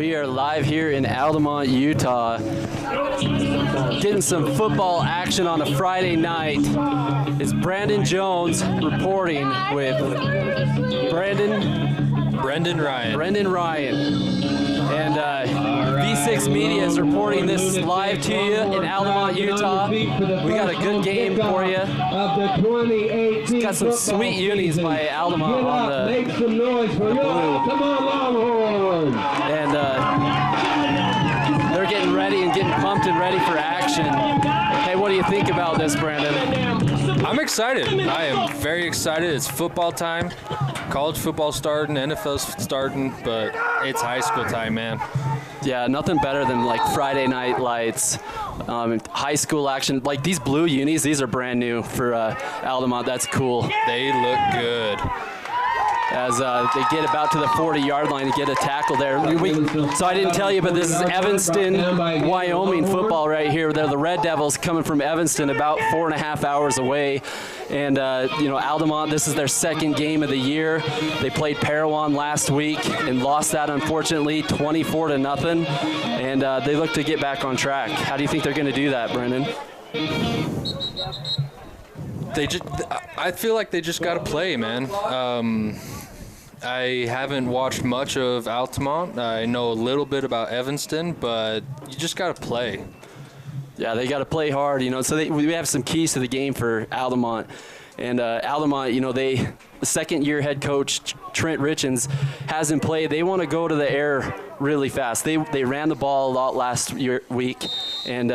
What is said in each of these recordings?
We are live here in Altamont, Utah, getting some football action on a Friday night. It's Brandon Jones reporting with Brendan Ryan. And V6 Media is reporting this live to you in Altamont, Utah. We got a good game for you. Got some sweet unis by Altamont on the Make some noise for you. Come on, Longhorns! And they're getting ready and getting pumped and ready for action. Hey, what do you think about this, Brandon? I'm excited. I am very excited. It's football time. College football starting, NFL's starting, but it's high school time, man. Yeah, nothing better than like Friday night lights, high school action. Like these blue unis, these are brand new for Altamont. That's cool. They look good. As they get about to the 40-yard line to get a tackle there. So I didn't tell you, but this is Evanston, Wyoming football right here. They're the Red Devils coming from Evanston, about 4.5 hours away. And, Altamont, this is their second game of the year. They played Parowan last week and lost that, unfortunately, 24-0. And they look to get back on track. How do you think they're going to do that, Brendan? I feel like they just got to play, man. I haven't watched much of Altamont. I know a little bit about Evanston, but you just got to play. Yeah, they got to play hard, So we have some keys to the game for Altamont. And Altamont, the second-year head coach, Trent Richens, hasn't played. They want to go to the air really fast. They ran the ball a lot last week, and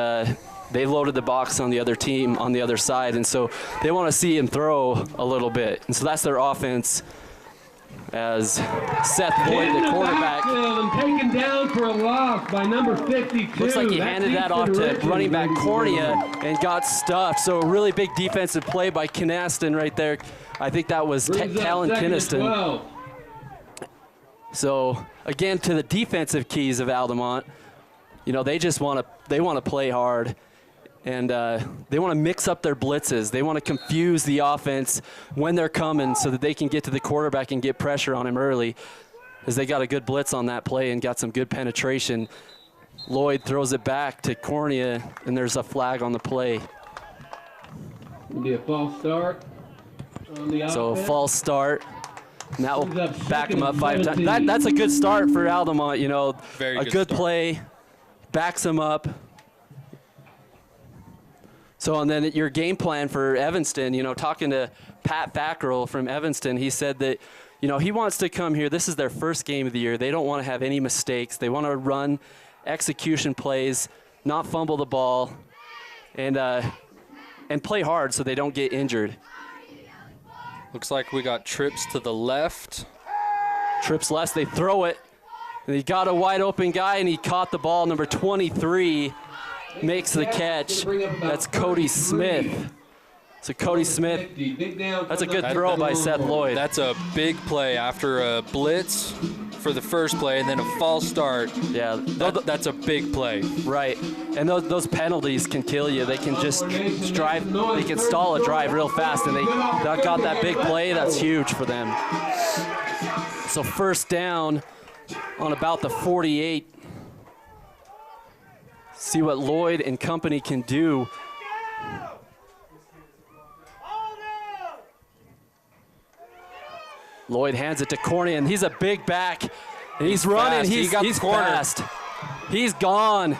they loaded the box on the other team on the other side. And so they want to see him throw a little bit. And so that's their offense. As Seth Boyd, the quarterback, taken down for a loss by number 52. Looks like he handed that off to running back Cornea and got stuffed. So a really big defensive play by Kinnaston right there. I think that was Talon Kinnaston. So again, to the defensive keys of Altamont, they just want to play hard. And they want to mix up their blitzes. They want to confuse the offense when they're coming so that they can get to the quarterback and get pressure on him early, as they got a good blitz on that play and got some good penetration. Lloyd throws it back to Cornea, and there's a flag on the play. It'll be a false start on the offense. So a false start. And that will back him up 5 times. That's a good start for Altamont, Very a good play, backs him up. So, and then your game plan for Evanston, talking to Pat Fackrell from Evanston, he said that, he wants to come here. This is their first game of the year. They don't want to have any mistakes. They want to run execution plays, not fumble the ball, and play hard so they don't get injured. Looks like we got trips to the left. Trips left, they throw it. And he got a wide open guy, and he caught the ball, number 23. Makes the catch. That's Cody Smith. So Cody Smith, that's a good throw by Seth Lloyd. That's a big play after a blitz for the first play and then a false start. Yeah, that's a big play. Right, and those penalties can kill you. They can just drive. They can stall a drive real fast, and they got that big play. That's huge for them. So first down on about the 48. See what Lloyd and company can do. Lloyd hands it to Cornea, and he's a big back. And he's running. He's fast. He's gone.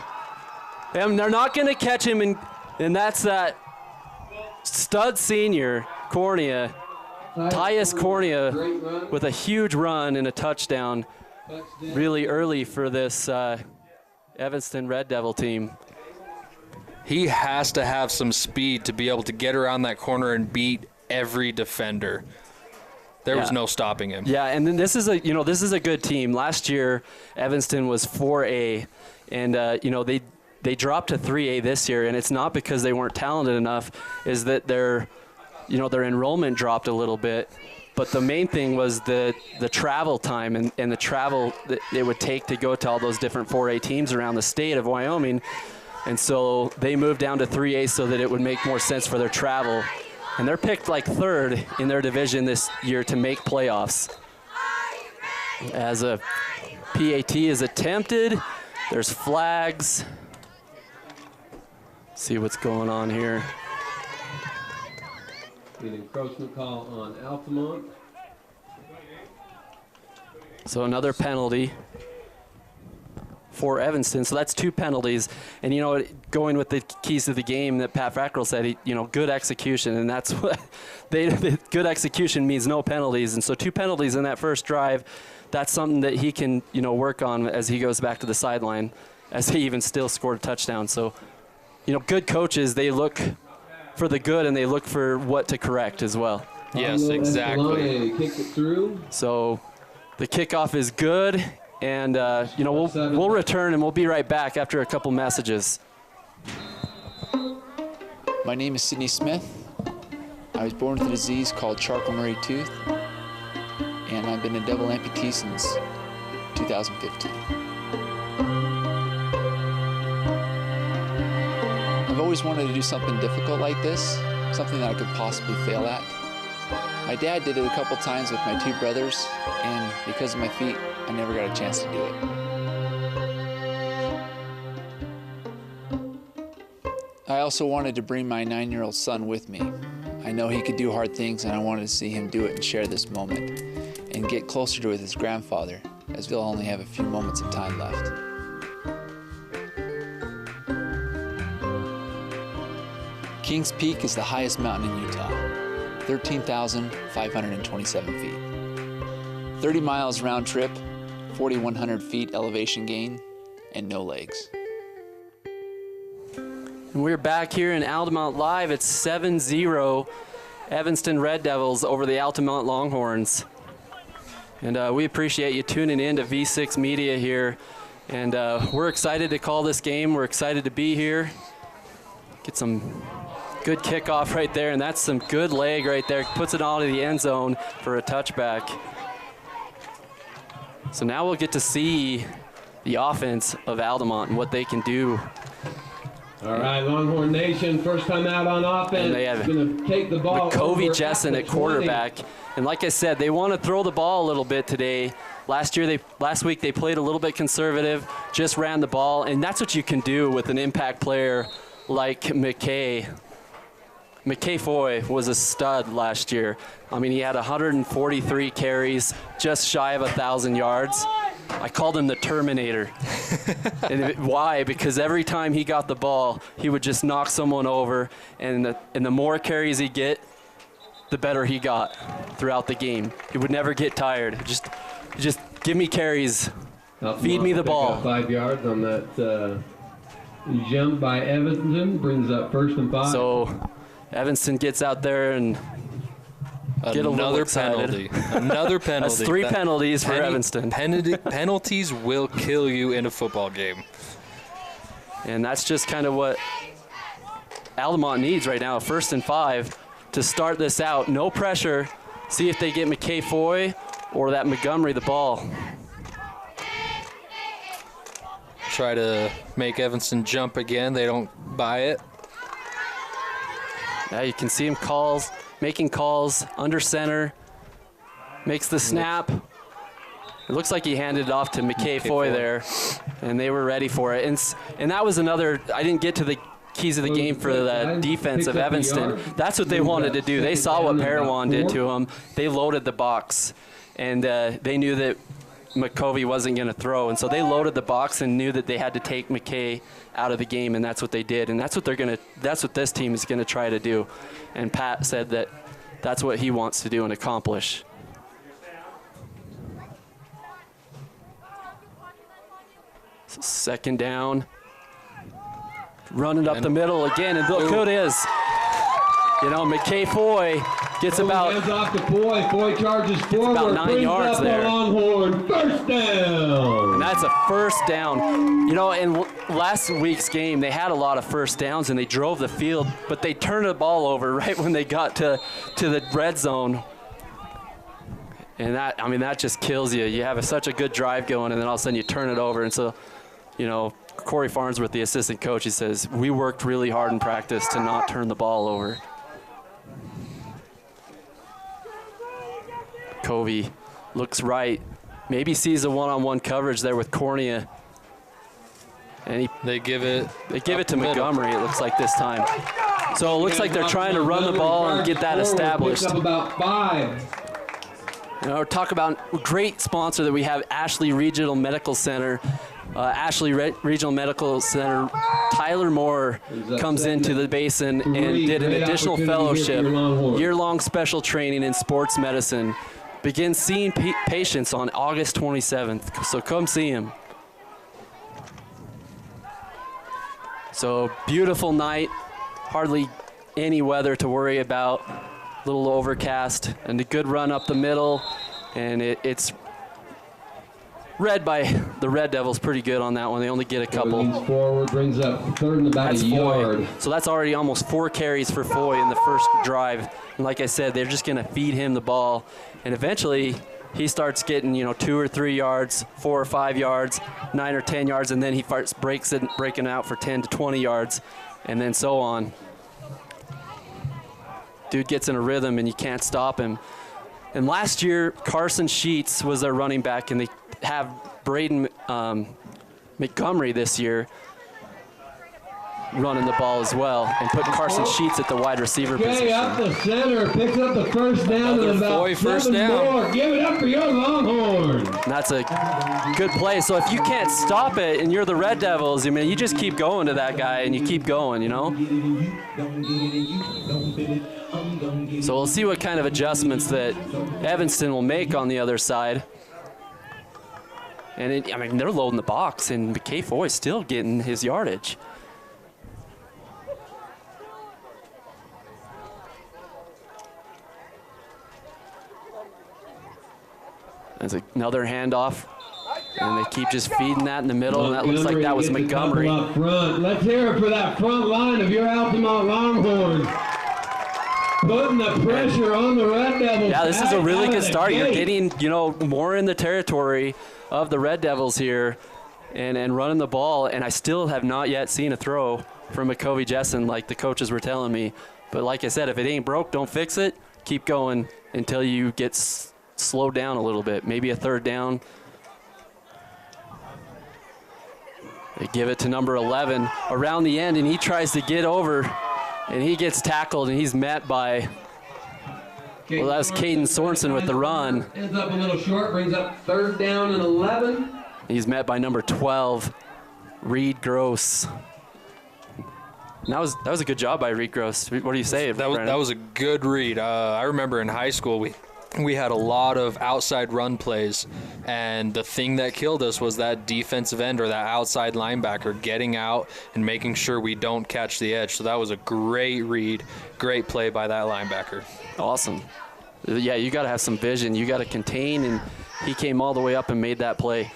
And they're not going to catch him, and that's that stud senior, Cornea. Tyus Cornea with a huge run and a touchdown really early for this Evanston Red Devil team. He has to have some speed to be able to get around that corner and beat every defender. There was no stopping him. Yeah, and then this is a good team. Last year, Evanston was 4A, and they dropped to 3A this year, and it's not because they weren't talented enough. Is that their enrollment dropped a little bit. But the main thing was the travel time and the travel that it would take to go to all those different 4A teams around the state of Wyoming. And so they moved down to 3A so that it would make more sense for their travel. And they're picked like 3rd in their division this year to make playoffs. As a PAT is attempted. There's flags. See what's going on here. An encroachment call on Altamont. So another penalty for Evanston. So that's 2 penalties. And you know, going with the keys to the game that Pat Frackrell said, good execution. And that's what good execution means, no penalties. And so 2 penalties in that first drive. That's something that he can, work on as he goes back to the sideline, as he even still scored a touchdown. So, good coaches, they look for the good and they look for what to correct as well. Yes, exactly. Kicked it through. So the kickoff is good, and we'll return and we'll be right back after a couple messages. My name is Sidney Smith. I was born with a disease called Charcot-Marie tooth, and I've been a double amputee since 2015. I've always wanted to do something difficult like this, something that I could possibly fail at. My dad did it a couple times with my 2 brothers, and because of my feet, I never got a chance to do it. I also wanted to bring my 9-year-old son with me. I know he could do hard things, and I wanted to see him do it and share this moment and get closer to his grandfather, as we'll only have a few moments of time left. Kings Peak is the highest mountain in Utah, 13,527 feet. 30 miles round trip, 4,100 feet elevation gain, and no legs. And we're back here in Altamont Live. It's 7-0 Evanston Red Devils over the Altamont Longhorns. And we appreciate you tuning in to V6 Media here. And we're excited to call this game. We're excited to be here. Get some good kickoff right there, and that's some good leg right there. Puts it all to the end zone for a touchback. So now we'll get to see the offense of Altamont and what they can do. All right, Longhorn Nation, first time out on offense. And they have going to take the ball. McCovey Jessen at quarterback. And like I said, they want to throw the ball a little bit today. Last week they played a little bit conservative, just ran the ball, and that's what you can do with an impact player like McKay. McKay Foy was a stud last year. I mean, he had 143 carries, just shy of 1,000 yards. I called him the Terminator. And why? Because every time he got the ball, he would just knock someone over, and the more carries he get, the better he got throughout the game. He would never get tired. Just give me carries. Feed me the ball. 5 yards on that jump by Evanston, brings up 1st and 5. So Evanston gets out there and get another penalty. Another penalty. That's 3 penalties for Evanston. Penalties will kill you in a football game. And that's just kind of what Altamont needs right now, 1st and 5 to start this out. No pressure. See if they get McKay Foy or that Montgomery the ball. Try to make Evanston jump again. They don't buy it. Yeah, you can see him making calls under center. Makes the snap. It looks like he handed it off to McKay Foy there, and they were ready for it. And that was another, I didn't get to the keys of the game for the defense of Evanston. That's what they wanted to do. They saw what Parawan did to them. They loaded the box, and they knew that McCovey wasn't going to throw, and so they loaded the box and knew that they had to take McKay out of the game, and that's what they did. And that's what this team is going to try to do. And Pat said that that's what he wants to do and accomplish. So 2nd down. Running up the middle again, and look who it is. McKay Foy gets about. Hands off to Foy. Foy charges forward. About 9 yards there. Longhorn, 1st down. And that's a 1st down. In last week's game, they had a lot of 1st downs and they drove the field, but they turned the ball over right when they got to the red zone. And that just kills you. You have such a good drive going, and then all of a sudden you turn it over. And so, Corey Farnsworth, the assistant coach, he says, we worked really hard in practice to not turn the ball over. Covey looks right, maybe sees a one-on-one coverage there with Cornea. And they give it to Montgomery, it looks like this time. So it looks like they're trying to run the ball and get that established. Up about 5. You know, talk about a great sponsor that we have, Ashley Regional Medical Center. Regional Medical Center, Tyler Moore comes into the Basin and did an additional fellowship, year-long special training in sports medicine. Begins seeing patients on August 27th, so come see him. So beautiful night, hardly any weather to worry about, little overcast, and a good run up the middle, and it's read by the Red Devils pretty good on that one. They only get a couple. Leans forward, brings up 3rd and about a yard. So that's already almost 4 carries for Foy in the first drive. And like I said, they're just going to feed him the ball, and eventually he starts getting 2 or 3 yards, 4 or 5 yards, 9 or 10 yards, and then he starts breaking out for 10 to 20 yards, and then so on. Dude gets in a rhythm, and you can't stop him. And last year, Carson Sheets was their running back, and they have Braden Montgomery this year running the ball as well, and put Carson Sheets at the wide receiver position. Up the center, picks up the first down and about 7 more. Give it up for your Longhorns. And that's a good play. So if you can't stop it and you're the Red Devils, I mean, you just keep going to that guy and you keep going, you know? So we'll see what kind of adjustments that Evanston will make on the other side. And I mean, they're loading the box, and McKay Foy's still getting his yardage. There's another handoff, and they keep just feeding that in the middle, and that looks like that was Montgomery. Up front. Let's hear it for that front line of your Altamont Longhorns. Putting the pressure on the Red Devils. Yeah, this is a really good start. You're getting, more in the territory of the Red Devils here and running the ball, and I still have not yet seen a throw from McCovey Jessen like the coaches were telling me. But like I said, if it ain't broke, don't fix it. Keep going until you get slowed down a little bit, maybe a 3rd down. They give it to number 11 around the end, and he tries to get over, and he gets tackled, and he's met by, well, that was Caden Sorensen with the run. Ends up a little short, brings up 3rd down and 11. He's met by number 12, Reed Gross. And that was a good job by Reed Gross. What do you say, Brandon? That was a good read. I remember in high school we had a lot of outside run plays, and the thing that killed us was that defensive end or that outside linebacker getting out and making sure we don't catch the edge. So that was a great read, great play by that linebacker. Awesome. Yeah, you got to have some vision. You got to contain, and he came all the way up and made that play.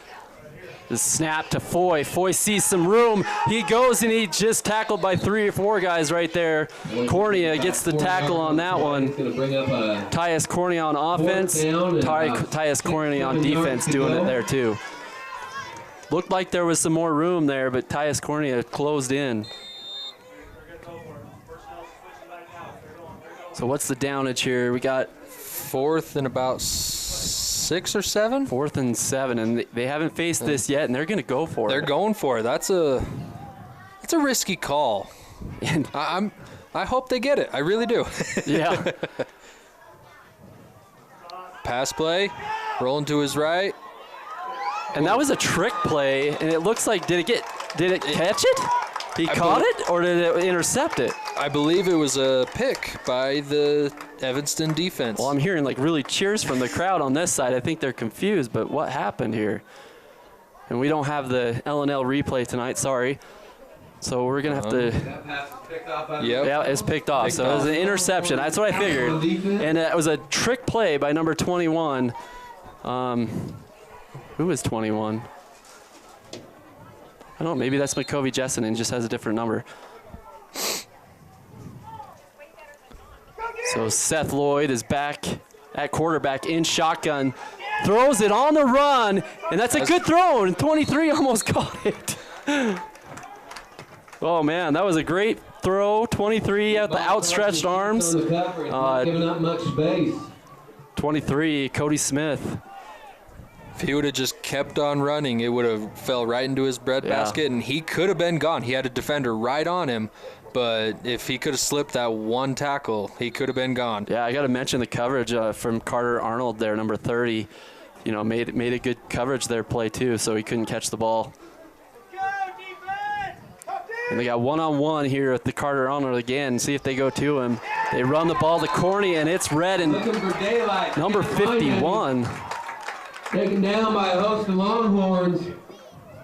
The snap to Foy. Foy sees some room. He goes, and he just tackled by 3 or 4 guys right there. Cornea gets the tackle on that one. Tyus Cornea on offense. Tyus Cornea on defense doing it there too. Looked like there was some more room there, but Tyus Cornea closed in. So what's the downage here? We got 4th and about 6 or 7? 4th and 7, and they haven't faced this yet, and they're going to go for it. They're going for it. That's a risky call. And I hope they get it. I really do. Yeah. Pass play, rolling to his right. And that was a trick play, and it looks like, did it catch it? He caught it, or did it intercept it? I believe it was a pick by the Evanston defense. Well, I'm hearing really cheers from the crowd on this side. I think they're confused, but what happened here? And we don't have the L&L replay tonight, sorry. So we're going to have to... That pass is picked off. Yeah, it's picked off. So it was an interception. That's what I figured. And it was a trick play by number 21. Who is 21? I don't know, maybe that's McCovey Jessen and just has a different number. So Seth Lloyd is back at quarterback in shotgun. Throws it on the run, and that's a good throw, and 23 almost caught it. Oh, man, that was a great throw. 23 at the outstretched arms. Giving up much space. 23, Cody Smith. If he would have just kept on running, it would have fell right into his breadbasket, and he could have been gone. He had a defender right on him, but if he could have slipped that one tackle, he could have been gone. Yeah, I got to mention the coverage from Carter Arnold there, number 30. You know, made a good coverage there play too, so he couldn't catch the ball. And they got one-on-one here with the Carter Arnold again. See if they go to him. They run the ball to Corny, and it's red and number 51. Taken down by a host of Longhorns.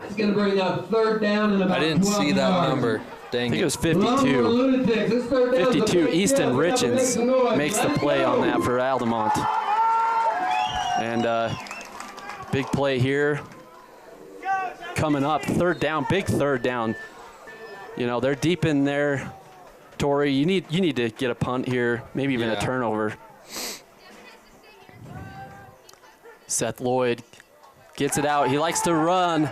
It's going to bring up third down and about 12 I didn't see that yards. number. Dang I think it. it was 52. 52, Easton Richens makes the play on that for Altamont. And big play here. Coming up, third down, big third down. You know, they're deep in there. Tori, you need to get a punt here, maybe even a turnover. Seth Lloyd gets it out. He likes to run.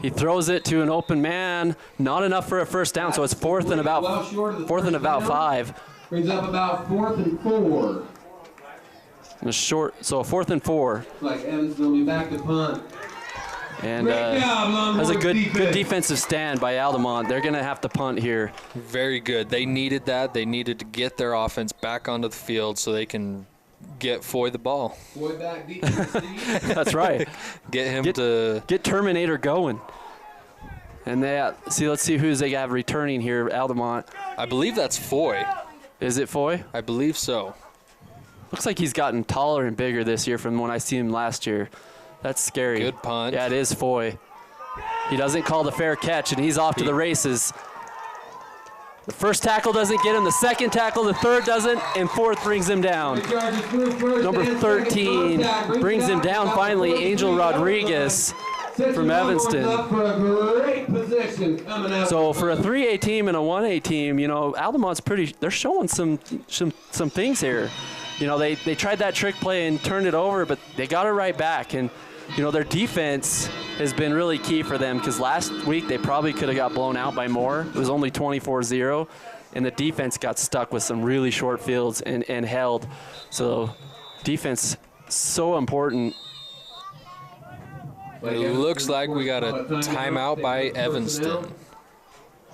He throws it to an open man. Not enough for a first down, so it's fourth and about 5. Brings up about 4th and 4. And a short, so a 4th and 4. Looks like Evanston will be back to punt. And that's a good defensive stand by Altamont. They're going to have to punt here. Very good. They needed that. They needed to get their offense back onto the field so they can get Foy the ball. Foy back deep in the seat. That's right. Get him to get Terminator going. And let's see who's they have returning here. Altamont. I believe that's Foy. Is it Foy? I believe so. Looks like he's gotten taller and bigger this year from when I seen him last year. That's scary. Good punt. Yeah, it is Foy. He doesn't call the fair catch, and he's off to the races. The first tackle doesn't get him, the second tackle, the third doesn't, and fourth brings him down. Number 13 brings him down finally, Angel Rodriguez from Evanston. So for a 3A team and a 1A team, you know, Altamont's they're showing some things here. You know, they tried that trick play and turned it over, but they got it right back. And, you know, their defense has been really key for them because last week they probably could have got blown out by more. It was only 24-0, and the defense got stuck with some really short fields and held. So defense so important. It looks like we got a timeout by Evanston.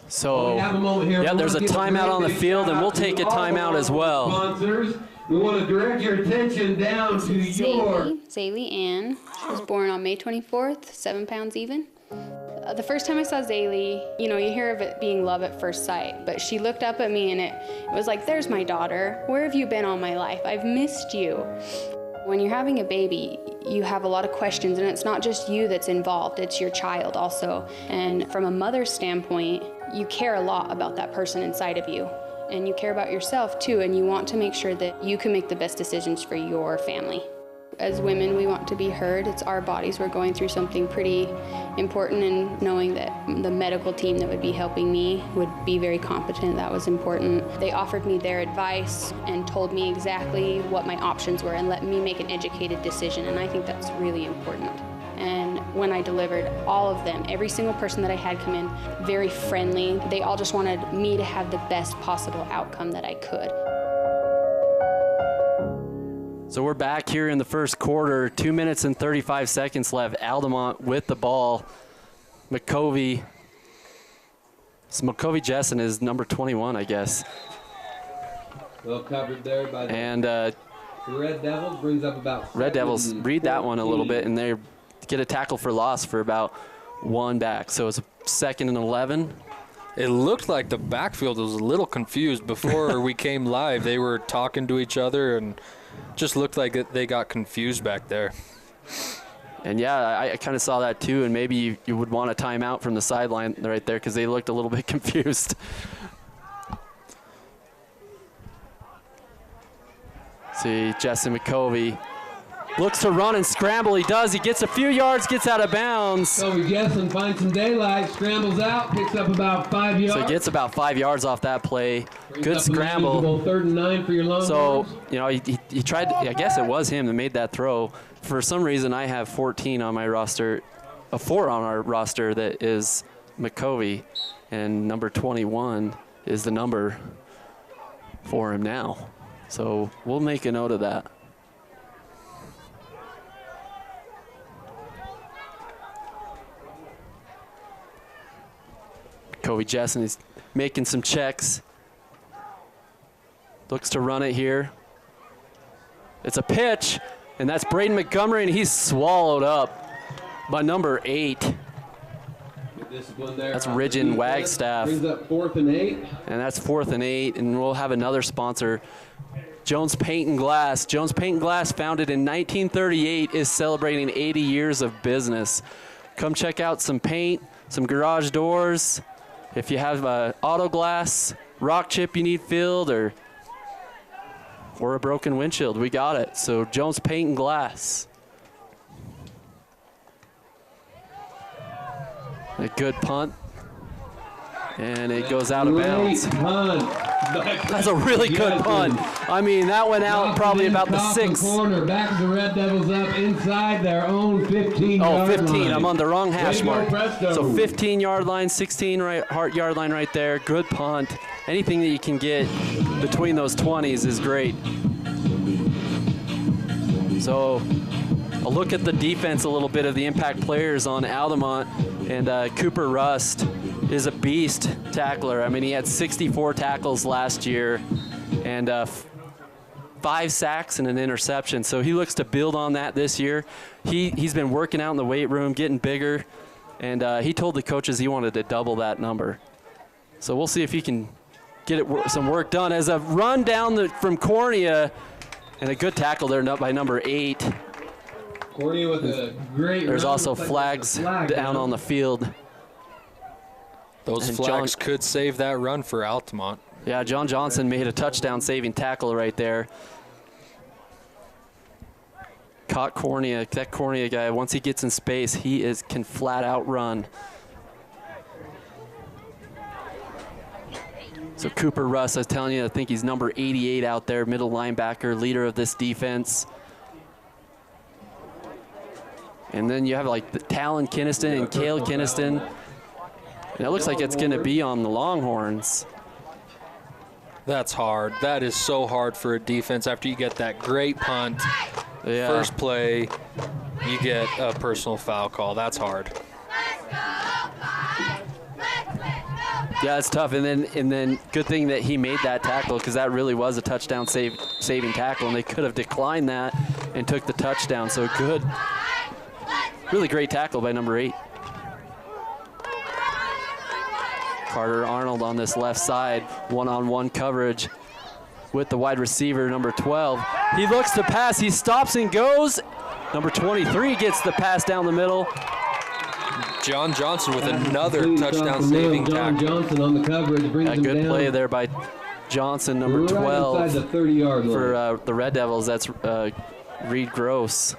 So, yeah, there's a timeout on the field, and we'll take a timeout as well. Sponsors, we want to direct your attention down to your... Zaylee Ann. She was born on May 24th, 7 pounds even. The first time I saw Zaylee, you know, you hear of it being love at first sight, but she looked up at me and it was like, there's my daughter. Where have you been all my life? I've missed you. When you're having a baby, you have a lot of questions, and it's not just you that's involved, it's your child also. And from a mother's standpoint, you care a lot about that person inside of you. And you care about yourself too, and you want to make sure that you can make the best decisions for your family. As women, we want to be heard. It's our bodies. We're going through something pretty important, and knowing that the medical team that would be helping me would be very competent, that was important. They offered me their advice and told me exactly what my options were and let me make an educated decision, and I think that's really important. And when I delivered, all of them, every single person that I had come in, very friendly. They all just wanted me to have the best possible outcome that I could. So we're back here in the first quarter, 2 minutes and 35 seconds left. Altamont with the ball. McCovey. So McCovey Jessen is number 21, I guess. Well covered there by the and Red Devils. Brings up about Red Devils read that one a little bit, and they get a tackle for loss for about 1 back. So it's a 2nd and 11. It looked like the backfield was a little confused before we came live. They were talking to each other and just looked like they got confused back there. And yeah, I kind of saw that too, and maybe you would want a timeout from the sideline right there because they looked a little bit confused. See, Justin McCovey looks to run and scramble. He does. He gets a few yards, gets out of bounds. So Jessen finds some daylight, scrambles out, picks up about 5 yards. So he gets about 5 yards off that play. Brings Good up scramble. 3rd and 9 for your Longhorns. So, you know, he tried, I guess it was him that made that throw. For some reason, I have 14 on my roster, 4 on our roster that is McCovey, and number 21 is the number for him now. So we'll make a note of that. Kobe Jessen is making some checks. Looks to run it here. It's a pitch, and that's Braden Montgomery, and he's swallowed up by number 8. That's Ridgeon Wagstaff. Brings up 4th and 8. And that's 4th and 8, and we'll have another sponsor, Jones Paint and Glass. Jones Paint and Glass, founded in 1938, is celebrating 80 years of business. Come check out some paint, some garage doors. If you have auto glass, rock chip you need filled, or a broken windshield, we got it. So Jones Paint and Glass. A good punt. And it goes out of bounds. That's a really good punt. I mean, that went out probably about the 6th. Corner, back the Red Devils up inside their own 15-yard line. Oh, 15. Line. I'm on the wrong hash mark. So 15-yard line, 16-yard line right there. Good punt. Anything that you can get between those 20s is great. So a look at the defense a little bit of the impact players on Altamont. And Cooper Rust is a beast tackler. I mean, he had 64 tackles last year and 5 sacks and an interception. So he looks to build on that this year. He's been working out in the weight room, getting bigger, and he told the coaches he wanted to double that number. So we'll see if he can get some work done. As a run down from Cornea, and a good tackle there by number 8. Cornea with a great There's run. also flags down on the field. Those flags could save that run for Altamont. Yeah, John Johnson made a touchdown-saving tackle right there. Caught Cornea. That Cornea guy, once he gets in space, he can flat out run. So Cooper Russ, I was telling you, I think he's number 88 out there, middle linebacker, leader of this defense. And then you have like the Talon Kinniston and Cale Kinniston. And it looks like it's going to be on the Longhorns. That's hard. That is so hard for a defense after you get that great punt. Yeah. First play, you get a personal foul call. That's hard. Yeah, it's tough. And then good thing that he made that tackle, because that really was a touchdown saving tackle, and they could have declined that and took the touchdown. So good. Really great tackle by number 8. Carter Arnold on this left side, one-on-one coverage with the wide receiver, number 12. He looks to pass, he stops and goes. Number 23 gets the pass down the middle. John Johnson with another touchdown-saving tackle. John Johnson on the coverage brings him good down. Play there by Johnson, number 12. Right inside the 30-yard line. For the Red Devils, that's Reed Gross.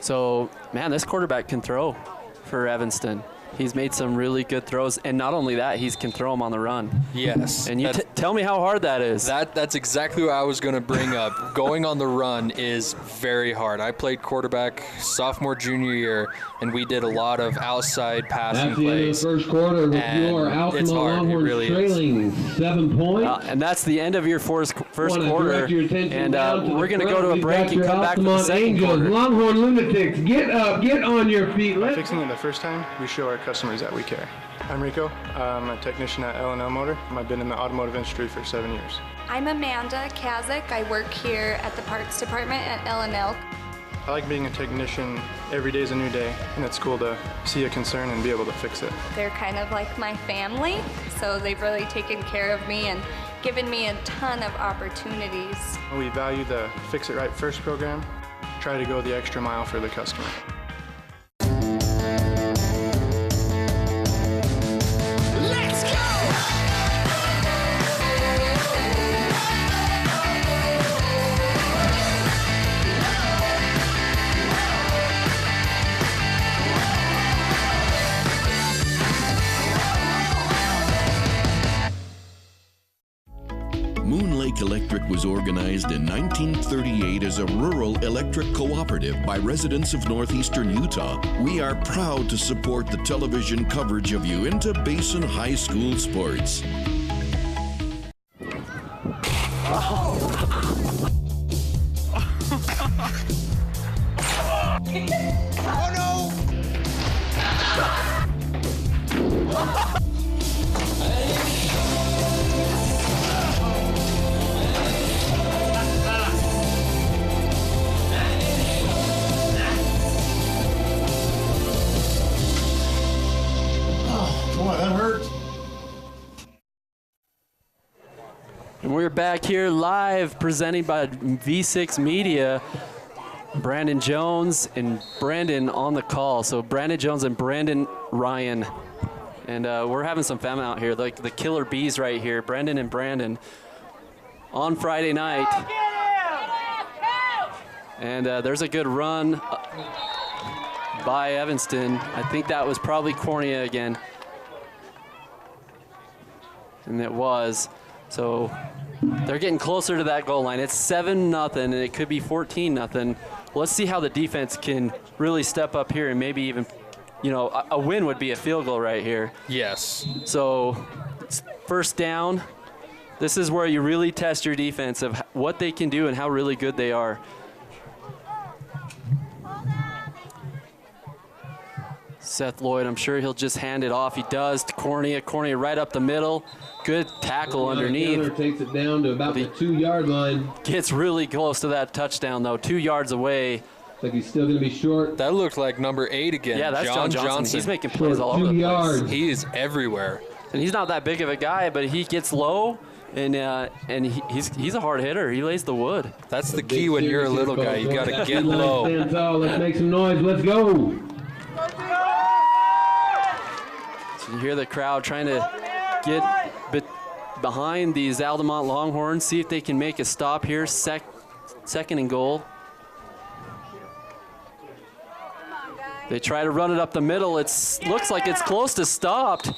So, man, this quarterback can throw for Evanston. He's made some really good throws, and not only that, he can throw them on the run. Yes. And you tell me how hard that is. That's exactly what I was going to bring up. Going on the run is very hard. I played quarterback sophomore, junior year, and we did a lot of outside passing plays. That's the end of the first quarter with your Altamont Longhorns really trailing 7 points. And that's the end of your first quarter. And we're going to go to a We've break got and your come back for the Altamont second Angels, quarter. Longhorn Lunatics, get up, get on your feet. By fixing it the first time, we show our customers that we care. I'm Rico. I'm a technician at L&L Motor. I've been in the automotive industry for 7 years. I'm Amanda Kazik. I work here at the parts department at L&L. I like being a technician. Every day is a new day, and it's cool to see a concern and be able to fix it. They're kind of like my family, so they've really taken care of me and given me a ton of opportunities. We value the Fix It Right First program. Try to go the extra mile for the customer. Moon Lake Electric was organized in 1938 as a rural electric cooperative by residents of northeastern Utah. We are proud to support the television coverage of Uinta Basin High School sports. Boy, that hurts. And we're back here live presenting by V6 Media. Brandon Jones and Brandon on the call. So Brandon Jones and Brandon Ryan. And we're having some fun out here, like the killer bees right here, Brandon and Brandon, on Friday night. And there's a good run by Evanston. I think that was probably Cornea again. And it was. So they're getting closer to that goal line. It's 7-0, and it could be 14-0. Let's see how the defense can really step up here and maybe even, you know, a win would be a field goal right here. Yes. So first down. This is where you really test your defense of what they can do and how really good they are. Seth Lloyd, I'm sure he'll just hand it off. He does to Cornea. Cornea right up the middle. Good tackle underneath. Takes it down to about the 2-yard line. Gets really close to that touchdown, though. 2 yards away. Looks like he's still going to be short. That looked like number 8 again. Yeah, that's John Johnson. He's making plays all over the place. 2 yards. He is everywhere. And he's not that big of a guy, but he gets low, and he's a hard hitter. He lays the wood. That's the key when you're a little guy. You got to get low. Stand tall. Let's make some noise. Let's go. So you hear the crowd trying to get behind these Altamont Longhorns, see if they can make a stop here. Second and goal. They try to run it up the middle. It looks like it's close to stopped.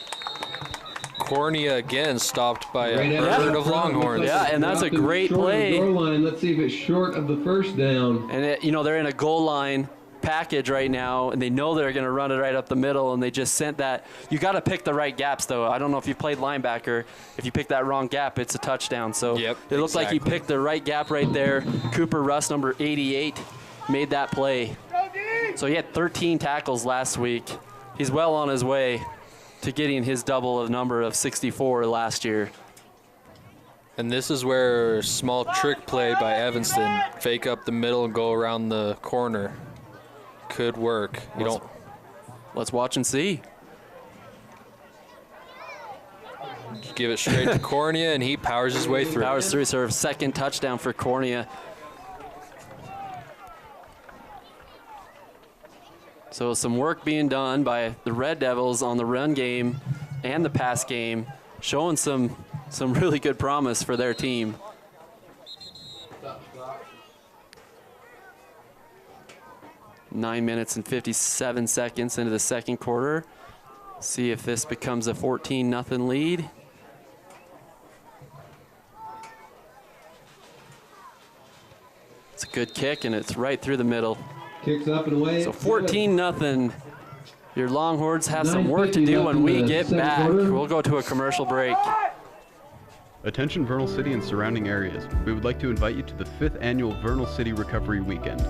Cornea again stopped by a herd of Longhorns. Yeah, and that's a great play. Goal line. Let's see if it's short of the first down. And you know, they're in a goal line package right now, and they know they're going to run it right up the middle, and they just sent that. You got to pick the right gaps, though. I don't know if you played linebacker. If you pick that wrong gap, it's a touchdown. So yep, it looks like he picked the right gap right there. Cooper Russ, number 88, made that play. So he had 13 tackles last week. He's well on his way to getting his double of number of 64 last year. And this is where small trick play by Evanston, fake up the middle and go around the corner, could work. Let's watch and see. Give it straight to Cornea, and he powers his way through. Powers through, so second touchdown for Cornea. So some work being done by the Red Devils on the run game and the pass game, showing some really good promise for their team. Nine minutes and 57 seconds into the second quarter. See if this becomes a 14-0 lead. It's a good kick, and it's right through the middle. Kicks up and away. So 14-0. Your Longhorns have some work to do when we get back. We'll go to a commercial break. Attention Vernal City and surrounding areas. We would like to invite you to the 5th annual Vernal City Recovery Weekend.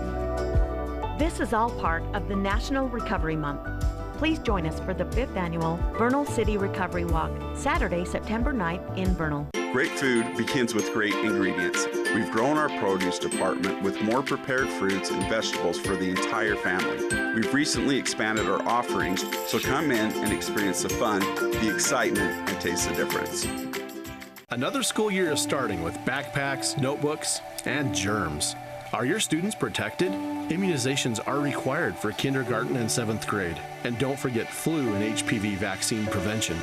This is all part of the National Recovery Month. Please join us for the 5th annual Vernal City Recovery Walk, Saturday, September 9th in Vernal. Great food begins with great ingredients. We've grown our produce department with more prepared fruits and vegetables for the entire family. We've recently expanded our offerings, so come in and experience the fun, the excitement, and taste the difference. Another school year is starting with backpacks, notebooks, and germs. Are your students protected? Immunizations are required for kindergarten and 7th grade. And don't forget flu and HPV vaccine prevention.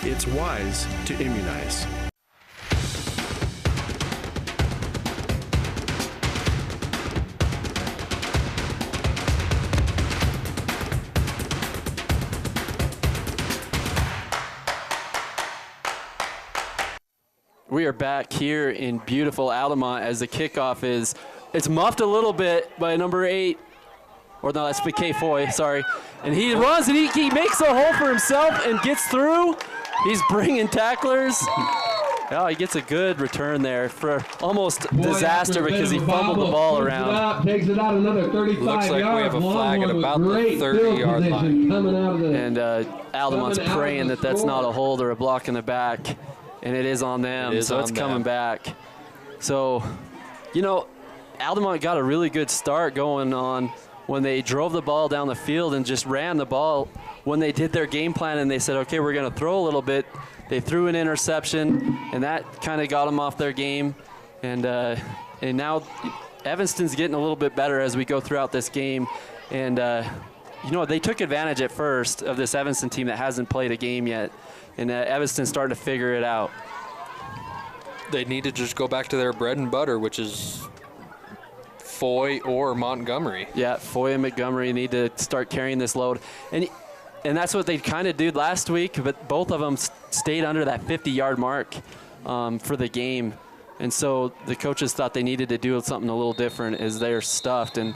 It's wise to immunize. We are back here in beautiful Altamont as the kickoff is, it's muffed a little bit by number 8, or no, that's McKay Foy, sorry. And he runs and he makes a hole for himself and gets through. He's bringing tacklers. Oh, he gets a good return there for almost disaster because he fumbled the ball around. Takes it out another 35 Looks like yards. we have a flag at about the 30-yard line. Coming out of the And Altamont's praying that that's not a hold or a block in the back, and it is on them, so it's coming back. So, you know, Altamont got a really good start going on when they drove the ball down the field and just ran the ball. When they did their game plan and they said, okay, we're going to throw a little bit, they threw an interception, and that kind of got them off their game. And now Evanston's getting a little bit better as we go throughout this game. And, you know, they took advantage at first of this Evanston team that hasn't played a game yet. And Evanston's starting to figure it out. They need to just go back to their bread and butter, which is Foy or Montgomery. Yeah, Foy and Montgomery need to start carrying this load. And that's what they kind of did last week, but both of them stayed under that 50-yard mark for the game. And so the coaches thought they needed to do something a little different as they're stuffed. And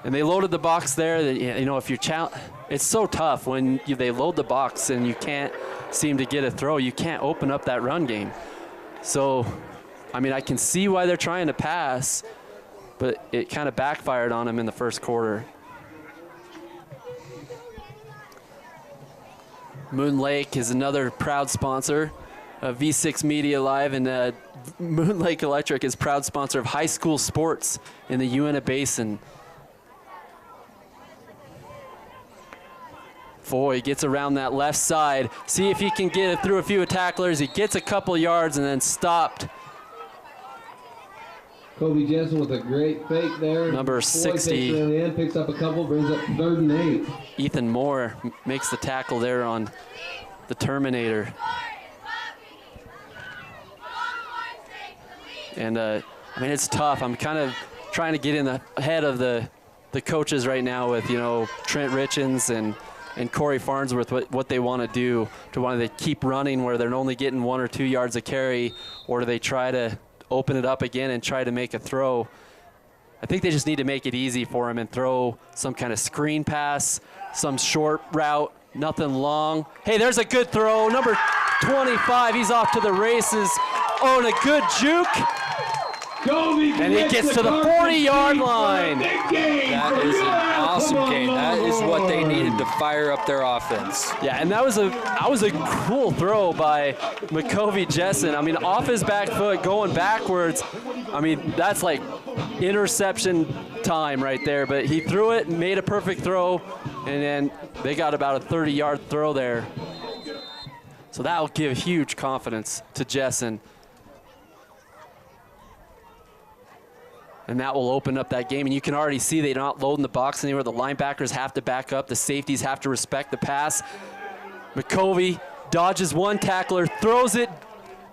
they loaded the box there. You know, if you're it's so tough when they load the box and you can't seem to get a throw. You can't open up that run game. So, I mean, I can see why they're trying to pass, but it kind of backfired on them in the first quarter. Moon Lake is another proud sponsor of V6 Media Live, and Moon Lake Electric is proud sponsor of high school sports in the Uinta Basin. Foy gets around that left side. See if he can get it through a few tacklers. He gets a couple yards and then stopped. Kobe Jensen with a great fake there. Number 60. In the end, picks up a couple, brings up 3rd and 8. Ethan Moore makes the tackle there on the Terminator. And, I mean, it's tough. I'm kind of trying to get in the head of the coaches right now with, you know, Trent Richens and Corey Farnsworth, what they want to do. Do they keep running where they're only getting 1 or 2 yards a carry, or do they try to open it up again and try to make a throw? I think they just need to make it easy for him and throw some kind of screen pass, some short route, nothing long. Hey, there's a good throw. Number 25, he's off to the races. Oh, and a good juke. And he gets to the 40-yard line. That is an awesome game. That is what they needed to fire up their offense. Yeah, and that was a cool throw by McCovey Jessen. I mean, off his back foot, going backwards. I mean, that's like interception time right there. But he threw it and made a perfect throw, and then they got about a 30-yard throw there. So that will give huge confidence to Jessen. And that will open up that game. And you can already see they're not loading the box anywhere. The linebackers have to back up. The safeties have to respect the pass. McCovey dodges one tackler, throws it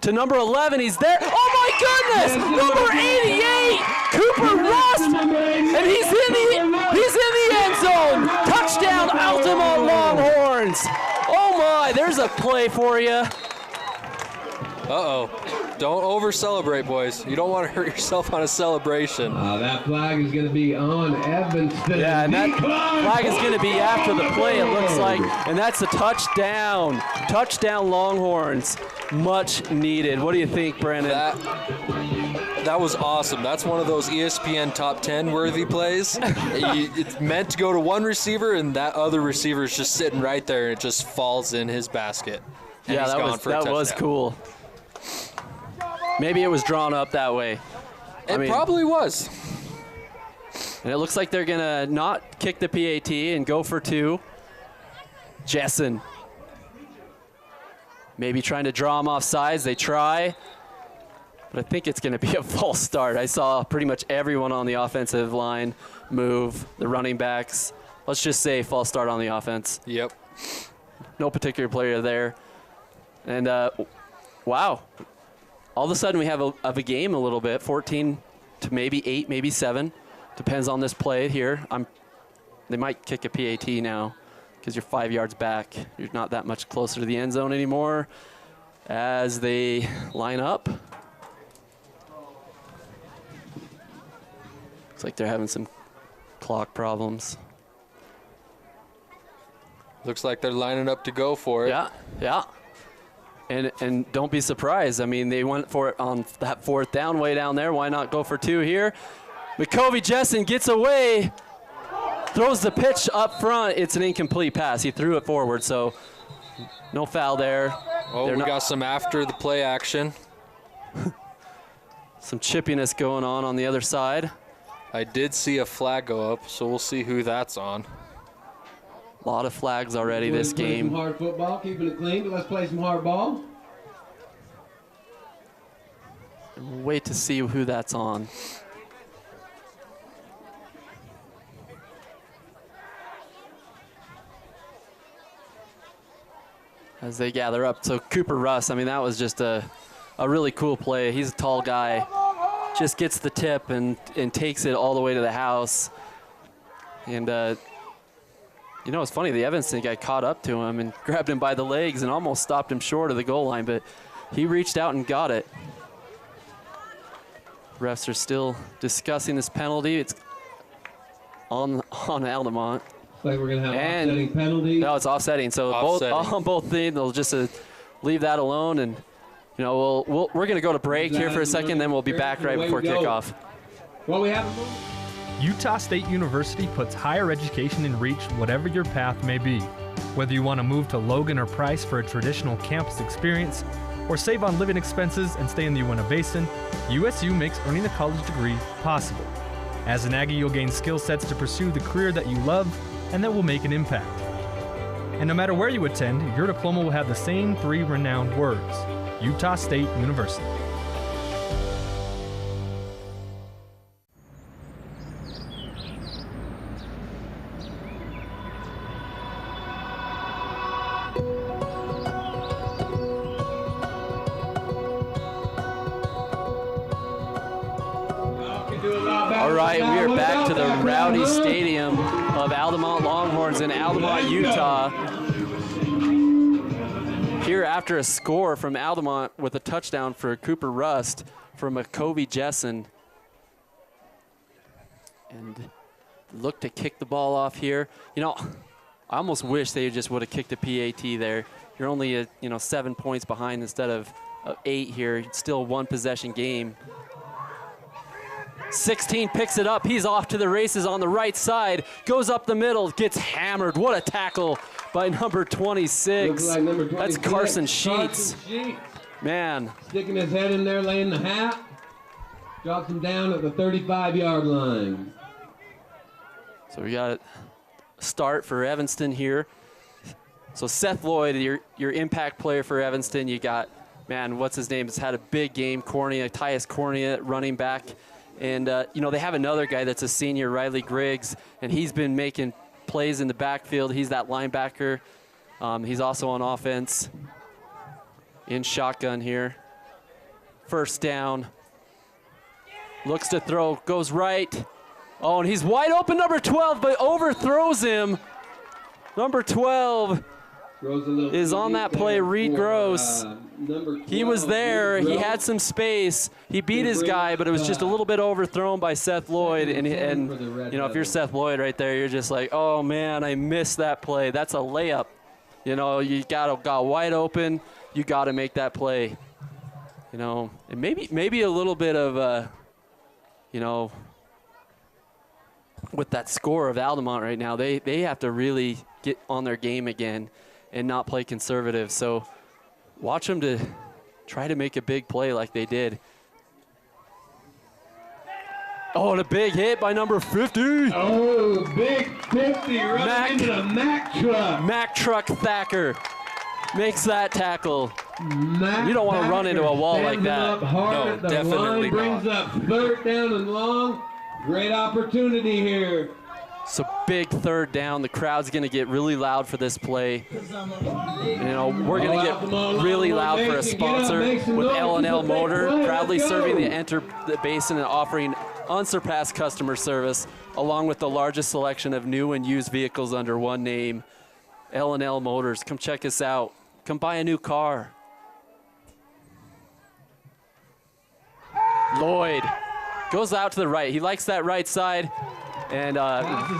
to number 11. He's there. Oh, my goodness! Number 88, Cooper Rust! And he's in the end zone. Touchdown, Altamont Longhorns. Oh, my. There's a play for you. Uh-oh. Don't over-celebrate, boys. You don't want to hurt yourself on a celebration. That flag is going to be on Evanston. Yeah, and that flag is going to be after the play, it looks like. And that's a touchdown. Touchdown Longhorns. Much needed. What do you think, Brandon? That was awesome. That's one of those ESPN top 10 worthy plays. It's meant to go to one receiver, and that other receiver is just sitting right there, and it just falls in his basket. And yeah, that was cool. Maybe it was drawn up that way. It probably was. And it looks like they're going to not kick the PAT and go for 2. Jessen. Maybe trying to draw him off sides. They try. But I think it's going to be a false start. I saw pretty much everyone on the offensive line move. The running backs. Let's just say false start on the offense. Yep. No particular player there. And, wow. All of a sudden we have a game a little bit, 14 to maybe 8, maybe 7. Depends on this play here. They might kick a PAT now because you're 5 yards back. You're not that much closer to the end zone anymore as they line up. Looks like they're having some clock problems. Looks like they're lining up to go for it. Yeah, yeah. And don't be surprised. I mean, they went for it on that 4th down way down there. Why not go for 2 here? McCovey Jessen gets away, throws the pitch up front. It's an incomplete pass. He threw it forward, so no foul there. Oh, we got some after the play action. Some chippiness going on the other side. I did see a flag go up, so we'll see who that's on. A lot of flags already this game. Some hard football, keeping it clean, but let's play some hard ball. We'll wait to see who that's on. As they gather up. So Cooper Russ, I mean, that was just a really cool play. He's a tall guy. Just gets the tip and takes it all the way to the house. And, you know, it's funny, the Evanston guy caught up to him and grabbed him by the legs and almost stopped him short of the goal line, but he reached out and got it. Refs are still discussing this penalty. It's on Altamont. Looks like we're going to have offsetting penalty. No, it's offsetting. So on both teams, they'll just leave that alone. And, you know, we're going to go to break here for a second, then we'll be back right before kickoff. Well, we have Utah State University puts higher education in reach whatever your path may be. Whether you want to move to Logan or Price for a traditional campus experience, or save on living expenses and stay in the Uinta Basin, USU makes earning a college degree possible. As an Aggie, you'll gain skill sets to pursue the career that you love and that will make an impact. And no matter where you attend, your diploma will have the same 3 renowned words: Utah State University. All right, we are back to the rowdy stadium of Altamont Longhorns in Altamont, Utah. Here after a score from Altamont with a touchdown for Cooper Rust from McCovey Jessen. And look to kick the ball off here. You know, I almost wish they just would have kicked a PAT there. You're only 7 points behind instead of 8 here. It's still a 1-possession game. 16 picks it up. He's off to the races on the right side. Goes up the middle, gets hammered. What a tackle by number 26. Like number 26. That's Carson Sheets. Man. Sticking his head in there, laying the hat. Drops him down at the 35-yard line. So we got a start for Evanston here. So Seth Lloyd, your impact player for Evanston. You got, man, what's his name? Has had a big game. Tyus Cornea, running back. And, they have another guy that's a senior, Riley Griggs, and he's been making plays in the backfield. He's that linebacker. He's also on offense. In shotgun here. First down. Looks to throw, goes right. Oh, and he's wide open, number 12, but overthrows him. Number 12 is on that play, Reed Gross. He was there. He had some space. He beat his guy, but it was just a little bit overthrown by Seth Lloyd. And if you're Seth Lloyd right there, you're just like, oh, man, I missed that play. That's a layup. You got wide open. You got to make that play. And maybe a little bit of, with that score of Altamont right now, they have to really get on their game again and not play conservative. So watch them to try to make a big play like they did. Oh, and a big hit by number 50. Oh, big 50 running into the Mack truck. Mack truck Thacker makes that tackle. You don't want to run into a wall like that. No, definitely not. Brings up 3rd down and long. Great opportunity here. So big 3rd down. The crowd's going to get really loud for this play. We're going to get really loud for a sponsor with L&L Motor, proudly serving the basin and offering unsurpassed customer service, along with the largest selection of new and used vehicles under one name. L&L Motors. Come check us out. Come buy a new car. Lloyd goes out to the right. He likes that right side. And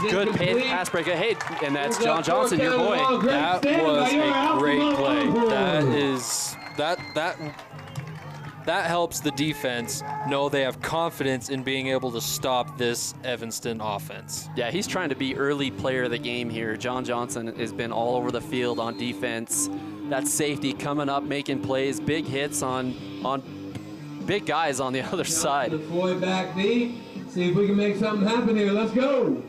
good pass break. Hey, and that's John Johnson, your boy. That was a great play. That is that helps the defense know they have confidence in being able to stop this Evanston offense. Yeah, he's trying to be early player of the game here. John Johnson has been all over the field on defense. That safety coming up, making plays, big hits on big guys on the other side. Deploy back deep. See if we can make something happen here. Let's go.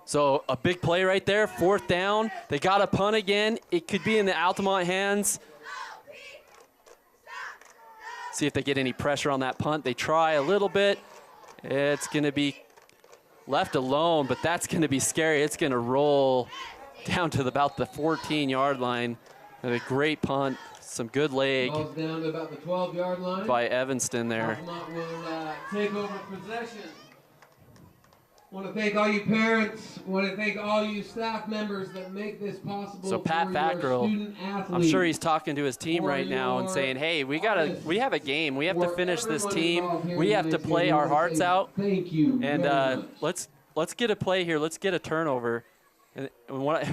So a big play right there, 4th down. They got a punt again. It could be in the Altamont hands. See if they get any pressure on that punt. They try a little bit. It's going to be left alone, but that's going to be scary. It's going to roll down to about the 14-yard line. And a great punt, some good leg Ball's down to about the 12-yard line. by Evanston there. Altamont will take over possession. Want to thank all you parents. Want to thank all you staff members that make this possible. So Pat Fackrell, I'm sure he's talking to his team right now and saying, hey, we have a game. We have to finish this team. We have to play our hearts out. Thank you. And let's get a play here. Let's get a turnover. And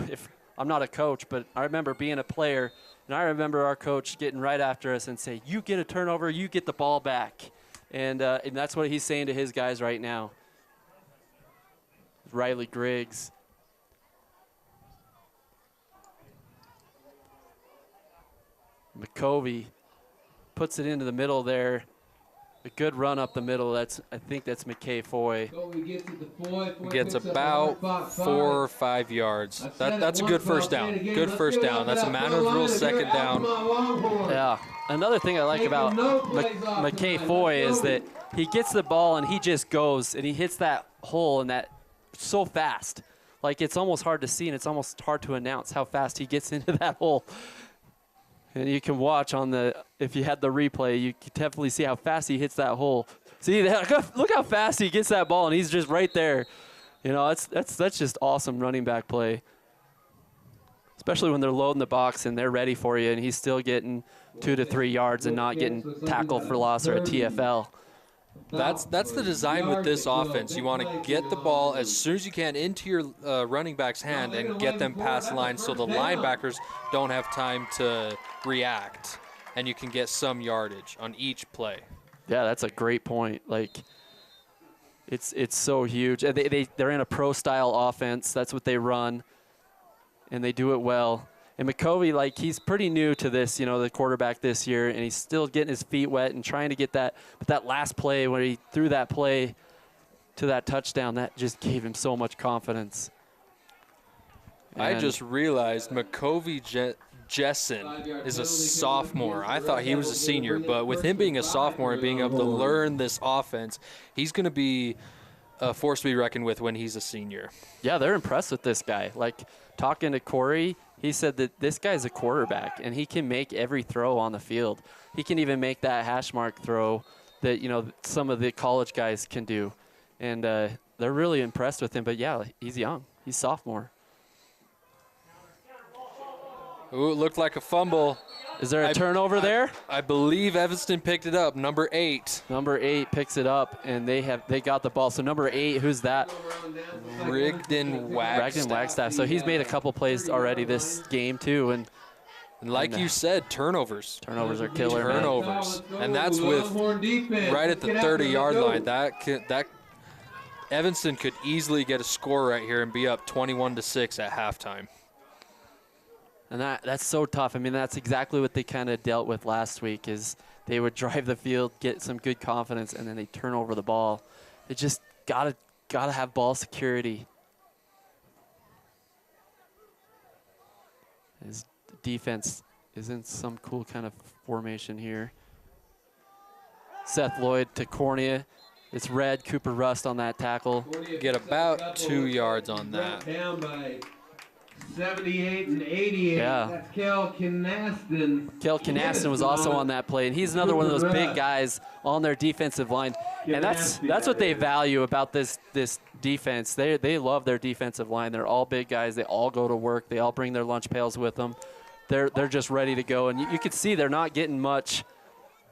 if I'm not a coach, but I remember being a player, and I remember our coach getting right after us and say, you get a turnover, you get the ball back. And that's what he's saying to his guys right now. Riley Griggs. McCovey puts it into the middle there. A good run up the middle. I think that's McKay Foy. Gets about 4 or 5 yards. That's a good first down. Good first down. That's a matter of rule, 2nd down. Yeah. Another thing I like about McKay Foy is that he gets the ball and he just goes and he hits that hole and that so fast. Like it's almost hard to see and it's almost hard to announce how fast he gets into that hole. And you can watch if you had the replay, you can definitely see how fast he hits that hole. See, look how fast he gets that ball and he's just right there. You know, that's just awesome running back play. Especially when they're loading the box and they're ready for you and he's still getting 2 to 3 yards and not getting tackled for loss or a TFL. That's the design with this offense. You want to get the ball as soon as you can into your running back's hand and get them past the line so the linebackers don't have time to react and you can get some yardage on each play. Yeah, that's a great point. Like, it's so huge. They're in a pro-style offense. That's what they run, and they do it well. And McCovey, like, he's pretty new to this, you know, the quarterback this year, and he's still getting his feet wet and trying to get that. But that last play where he threw that play to that touchdown, that just gave him so much confidence. I just realized McCovey Jessen is a sophomore. I thought he was a senior, but with him being a sophomore and being able to learn this offense, he's going to be a force to be reckoned with when he's a senior. Yeah, they're impressed with this guy. Like, talking to Corey, he said that this guy's a quarterback, and he can make every throw on the field. He can even make that hash mark throw that, you know, some of the college guys can do. And they're really impressed with him. But, yeah, he's young. He's sophomore. Ooh, it looked like a fumble. Is there a turnover there? I believe Evanston picked it up, number 8. Number 8 picks it up, and they got the ball. So number 8, who's that? Rigdon Wagstaff. So he's made a couple plays already this game too, and like you said, turnovers. Turnovers are killer. Turnovers, and that's with right at the 30-yard line. That Evanston could easily get a score right here and be up 21-6 at halftime. And that's so tough. I mean, that's exactly what they kind of dealt with last week is they would drive the field, get some good confidence, and then they turn over the ball. They just gotta have ball security. His defense is in some cool kind of formation here. Seth Lloyd to Cornea. It's red. Cooper Rust on that tackle. Get about 2 yards on that. 78 and 88. Yeah. That's Kel Canaston. Kel Canaston was also on that play, and he's another one of those big guys on their defensive line. And that's what they value about this defense. They love their defensive line. They're all big guys. They all go to work. They all bring their lunch pails with them. They're just ready to go. And you can see they're not getting much,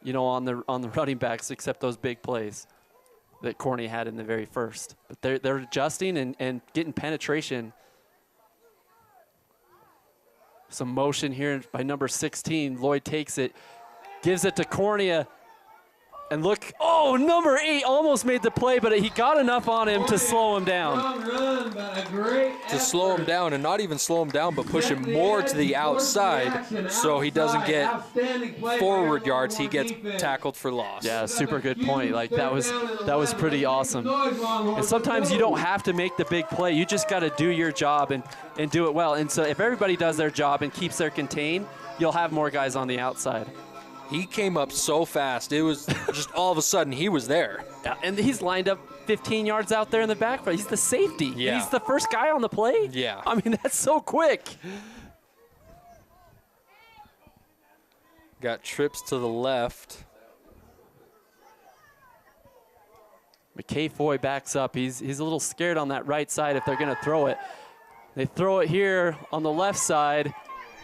you know, on the running backs except those big plays that Corney had in the very first. But they're adjusting and getting penetration. Some motion here by number 16. Lloyd takes it, gives it to Cornea. And look, oh, number 8 almost made the play, but he got enough on him to slow him down. Run, but a great To slow him down, and not even slow him down, but push him more to the outside so he doesn't get forward yards. He gets tackled for loss. Yeah, super good point. Like that was pretty awesome. And sometimes you don't have to make the big play. You just got to do your job and do it well. And so if everybody does their job and keeps their contain, you'll have more guys on the outside. He came up so fast. It was just all of a sudden he was there. Yeah, and he's lined up 15 yards out there in the back. He's the safety. Yeah. He's the first guy on the play. Yeah. I mean, that's so quick. Got trips to the left. McKay Foy backs up. He's a little scared on that right side if they're going to throw it. They throw it here on the left side.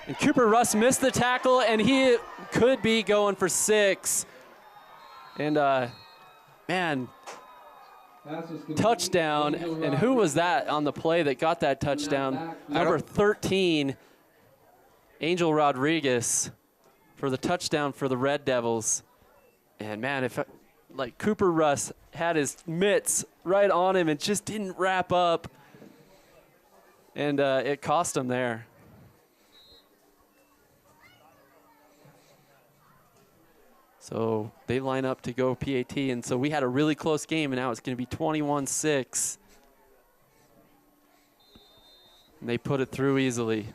And Cooper Russ missed the tackle, and he could be going for 6. And, man, touchdown. And who was that on the play that got that touchdown? Number 13, Angel Rodriguez, for the touchdown for the Red Devils. And, man, if like Cooper Russ had his mitts right on him and just didn't wrap up, and it cost him there. So they line up to go PAT, and so we had a really close game, and now it's going to be 21-6. And they put it through easily.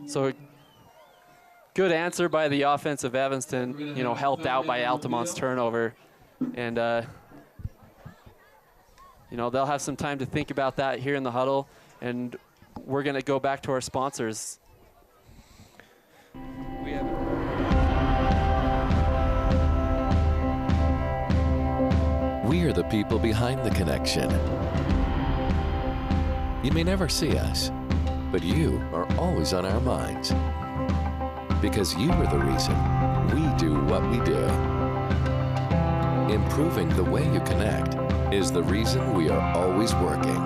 So good answer by the offense of Evanston, helped out by Altamont's turnover. And, they'll have some time to think about that here in the huddle, and we're going to go back to our sponsors. We are the people behind the connection. You may never see us, but you are always on our minds. Because you are the reason we do what we do. Improving the way you connect is the reason we are always working.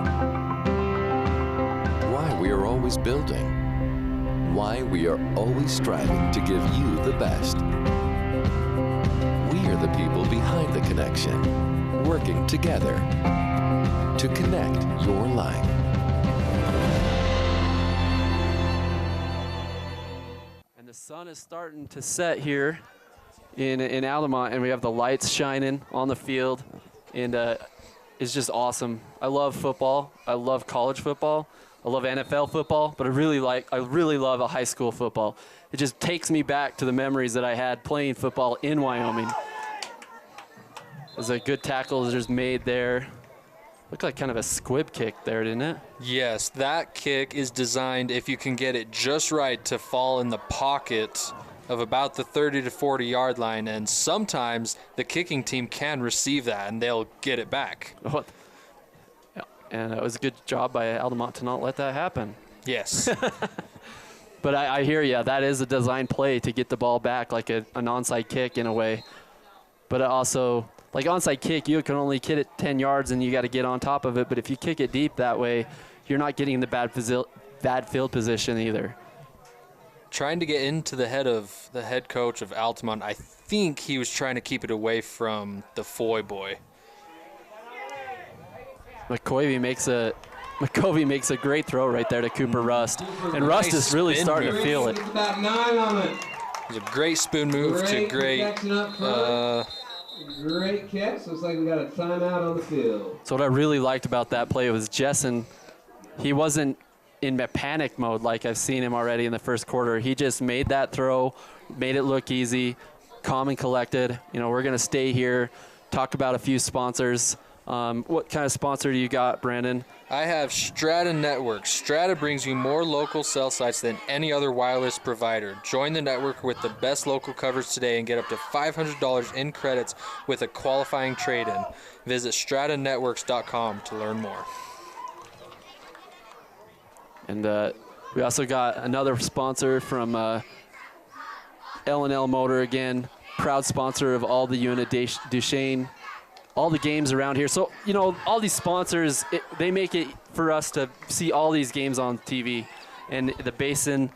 Why we are always building. Why we are always striving to give you the best. We are the people behind the connection. Working together to connect your life. And the sun is starting to set here in Altamont, and we have the lights shining on the field, and it's just awesome. I love football. I love college football. I love NFL football, but I really love a high school football. It just takes me back to the memories that I had playing football in Wyoming. There's a good tackle just made there. Looked like kind of a squib kick there, didn't it? Yes, that kick is designed, if you can get it just right, to fall in the pocket of about the 30 to 40 yard line, and sometimes the kicking team can receive that and they'll get it back. Oh, yeah. And it was a good job by Altamont to not let that happen. Yes. But I hear you. That is a design play to get the ball back, like an onside kick in a way. But it also, like onside kick, you can only kick it 10 yards and you got to get on top of it. But if you kick it deep that way, you're not getting the bad field position either. Trying to get into the head of the head coach of Altamont, I think he was trying to keep it away from the Foy boy. McCovey makes a great throw right there to Cooper Rust. And Rust is really starting to feel it. About 9 on it. It was a great spoon move to great. Great catch. Looks like we got a timeout on the field. So what I really liked about that play was Jessen. He wasn't in panic mode like I've seen him already in the first quarter. He just made that throw, made it look easy, calm and collected. We're going to stay here, talk about a few sponsors. What kind of sponsor do you got, Brandon? I have Strata Networks. Strata brings you more local cell sites than any other wireless provider. Join the network with the best local coverage today and get up to $500 in credits with a qualifying trade-in. Visit stratanetworks.com to learn more. And we also got another sponsor from L&L Motor again, proud sponsor of all the Unit Duchesne, all the games around here. So, all these sponsors, they make it for us to see all these games on TV. And the Basin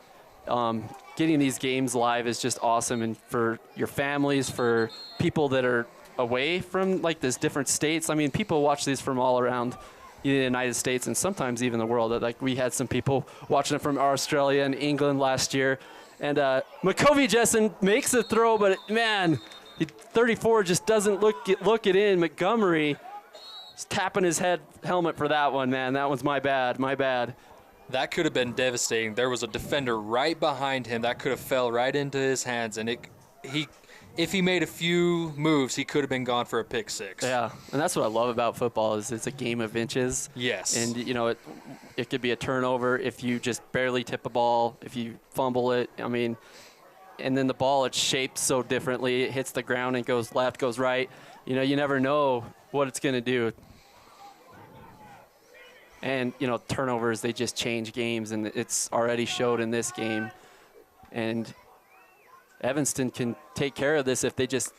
Getting these games live is just awesome, and for your families, for people that are away from like this different states. I mean, people watch these from all around the United States and sometimes even the world. Like we had some people watching it from Australia and England last year. And McCovey Jessen makes a throw, but man, 34 just doesn't look it in. Montgomery is tapping his helmet for that one, man. That one's my bad. That could have been devastating. There was a defender right behind him that could have fell right into his hands, and if he made a few moves, he could have been gone for a pick six. Yeah, and that's what I love about football is it's a game of inches. Yes. And, you know, it could be a turnover if you just barely tip a ball, if you fumble it. I mean, and then the ball, it's shaped so differently. It hits the ground and goes left, goes right. You know, you never know what it's going to do. And, you know, turnovers, they just change games, and it's already showed in this game. And Evanston can take care of this if they just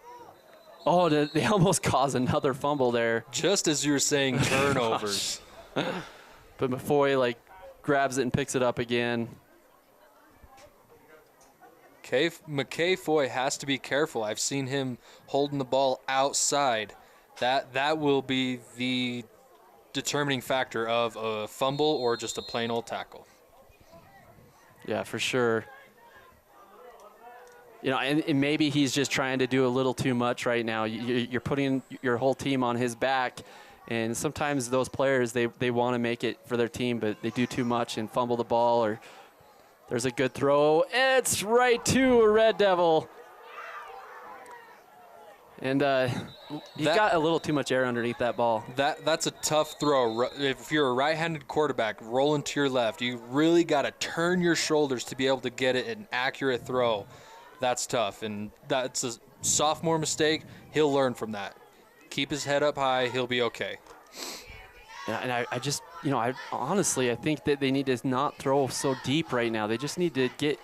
– oh, they almost cause another fumble there. Just as you were saying, turnovers. But Mafoy, like, grabs it and picks it up again. McKay Foy has to be careful. I've seen him holding the ball outside. That will be the determining factor of a fumble or just a plain old tackle. Yeah, for sure. You know, and maybe he's just trying to do a little too much right now. You're putting your whole team on his back, and sometimes those players, they want to make it for their team, but they do too much and fumble the ball. Or there's a good throw. It's right to a Red Devil. And he got a little too much air underneath that ball. That's a tough throw. If you're a right-handed quarterback rolling to your left, you really got to turn your shoulders to be able to get it an accurate throw. That's tough, and that's a sophomore mistake. He'll learn from that. Keep his head up high. He'll be okay. Yeah, and I just, you know, I think that they need to not throw so deep right now. They just need to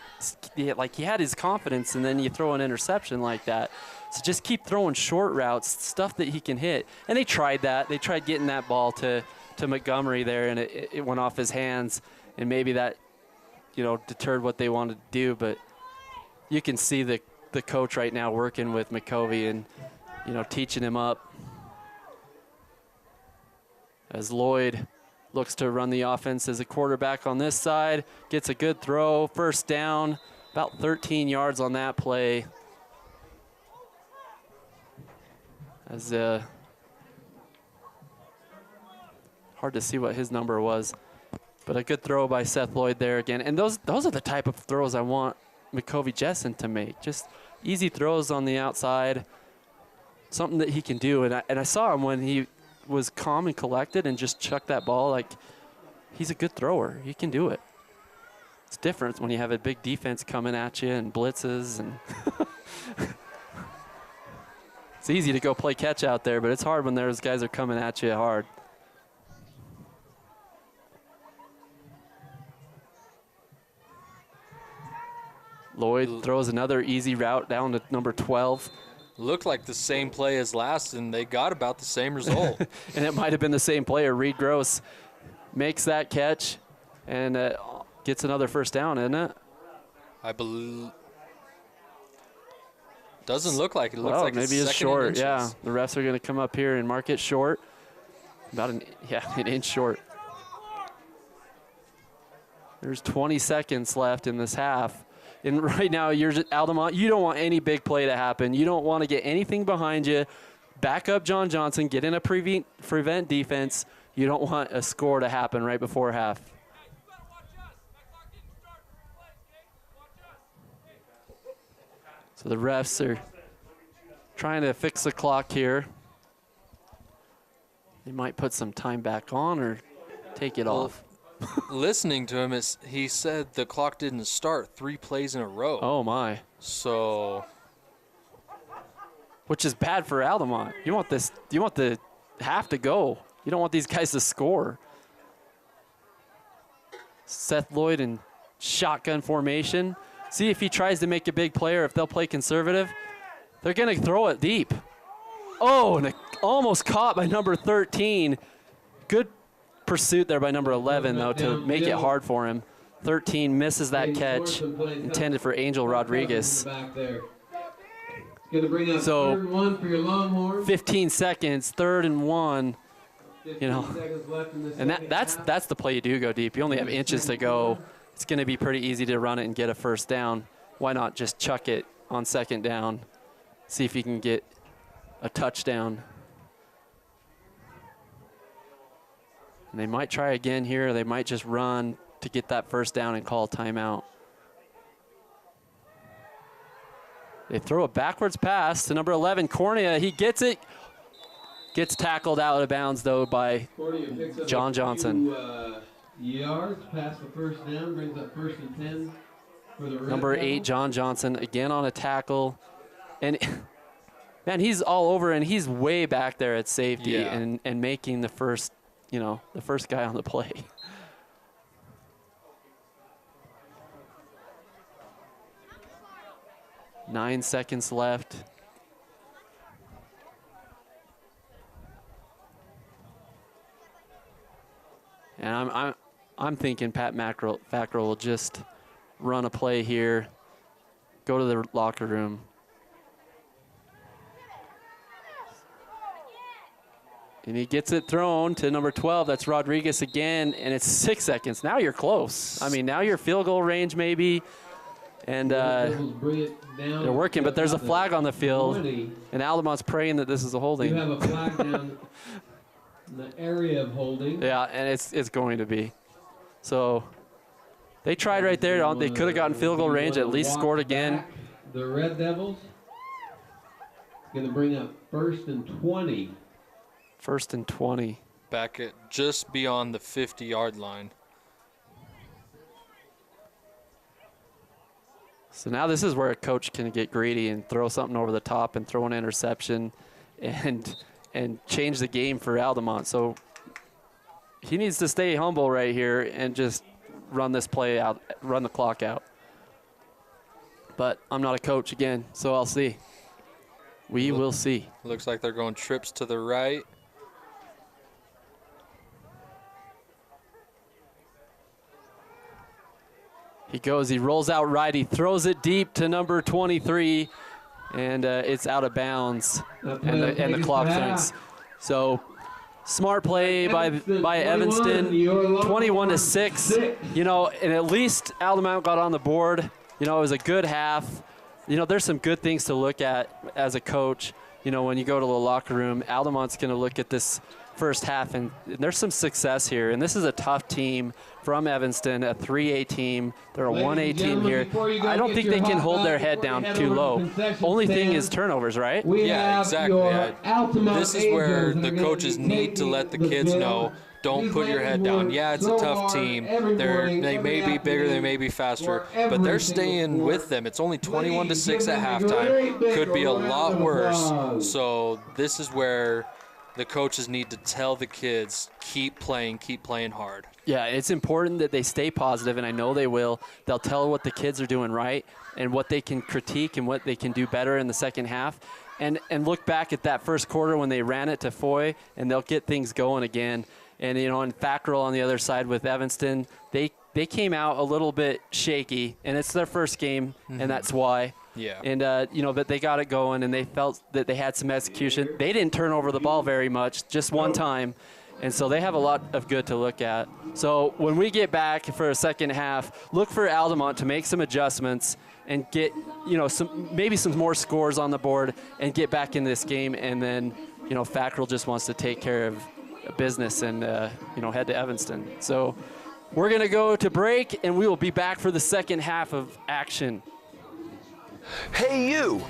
like he had his confidence, and then you throw an interception like that. So just keep throwing short routes, stuff that he can hit. And they tried that. They tried getting that ball to Montgomery there, and it went off his hands. And maybe that, you know, deterred what they wanted to do. But you can see the coach right now working with McCovey and, you know, teaching him up. As Lloyd looks to run the offense as a quarterback on this side, gets a good throw, first down, about 13 yards on that play. As hard to see what his number was, but a good throw by Seth Lloyd there again. And those are the type of throws I want McCovey Jessen to make. Just easy throws on the outside, something that he can do. And I saw him when he was calm and collected and just chucked that ball. Like, he's a good thrower. He can do it. It's different when you have a big defense coming at you and blitzes and it's easy to go play catch out there, but it's hard when those guys are coming at you hard. Lloyd throws another easy route down to number 12. Looked like the same play as last, and they got about the same result. And it might have been the same player. Reed Gross makes that catch and gets another first down, isn't it? I believe. Doesn't look like it. Looks like maybe it's short. Yeah, the refs are going to come up here and mark it short. About an inch short. There's 20 seconds left in this half. And right now, Altamont, you don't want any big play to happen. You don't want to get anything behind you. Back up John Johnson. Get in a prevent defense. You don't want a score to happen right before half. So the refs are trying to fix the clock here. They might put some time back on or take it off. Listening to him, he said the clock didn't start 3 plays in a row. Oh, my. So. Which is bad for Altamont. You want the half to go. You don't want these guys to score. Seth Lloyd in shotgun formation. See if he tries to make a big play or if they'll play conservative. They're going to throw it deep. Oh, and almost caught by number 13. Good pursuit there by number 11, though, to make it hard for him. 13 misses that catch intended for Angel Rodriguez. So 15 seconds, 3rd and 1. You know, and that's the play you do go deep. You only have inches to go. It's going to be pretty easy to run it and get a first down. Why not just chuck it on 2nd down, see if you can get a touchdown. And they might try again here. They might just run to get that first down and call a timeout. They throw a backwards pass to number 11, Cornea. He gets it. Gets tackled out of bounds, though, by John Johnson. Yards past the first down, brings up 1st and 10 for the Number 8, John Johnson, again on a tackle. And, man, he's all over, and he's way back there at safety and making the first, the first guy on the play. Nine seconds left. And I'm thinking Pat Fackrell will just run a play here, go to the locker room. And he gets it thrown to number 12. That's Rodriguez again, and it's 6 seconds. Now you're close. I mean, now you're field goal range maybe. And they're working, but there's a flag on the field, and Altamont's praying that this is a holding. You have a flag down in the area of holding. Yeah, and it's going to be. So they tried right there. They could have gotten field goal range, at least scored again. The Red Devils going to bring up 1st and 20. 1st and 20. Back at just beyond the 50-yard line. So now this is where a coach can get greedy and throw something over the top and throw an interception and change the game for Altamont. So he needs to stay humble right here and just run this play out, run the clock out. But I'm not a coach again, so I'll see. We will see. Looks like they're going trips to the right. He goes, he rolls out right, he throws it deep to number 23, and it's out of bounds, and the clock turns. So smart play by Evanston, 21-6. You know, and at least Altamont got on the board. You know, it was a good half. You know, there's some good things to look at as a coach. You know, when you go to the locker room, Altamont's going to look at this first half, and there's some success here. And this is a tough team from Evanston, a 3A team. They're a 1A team here. I don't think they can hold their head down too low. Only thing is turnovers, right? Yeah, exactly. This is where the coaches need to let the kids know, don't put your head down. Yeah, it's a tough team. They may be bigger, they may be faster, but they're staying with them. It's only 21-6 at halftime. Could be a lot worse. So this is where the coaches need to tell the kids, keep playing hard. Yeah, it's important that they stay positive, and I know they will. They'll tell what the kids are doing right and what they can critique and what they can do better in the second half. And look back at that first quarter when they ran it to Foy, and they'll get things going again. And, you know, and Fackrell on the other side with Evanston, they came out a little bit shaky, and it's their first game, and that's why. Yeah. And, you know, but they got it going, and they felt that they had some execution. They didn't turn over the ball very much, just one time. And so they have a lot of good to look at. So when we get back for a second half, look for Altamont to make some adjustments and get, you know, maybe some more scores on the board and get back in this game. And then, you know, Fackrell just wants to take care of business and, you know, head to Evanston. So we're going to go to break, and we will be back for the second half of action. Hey you!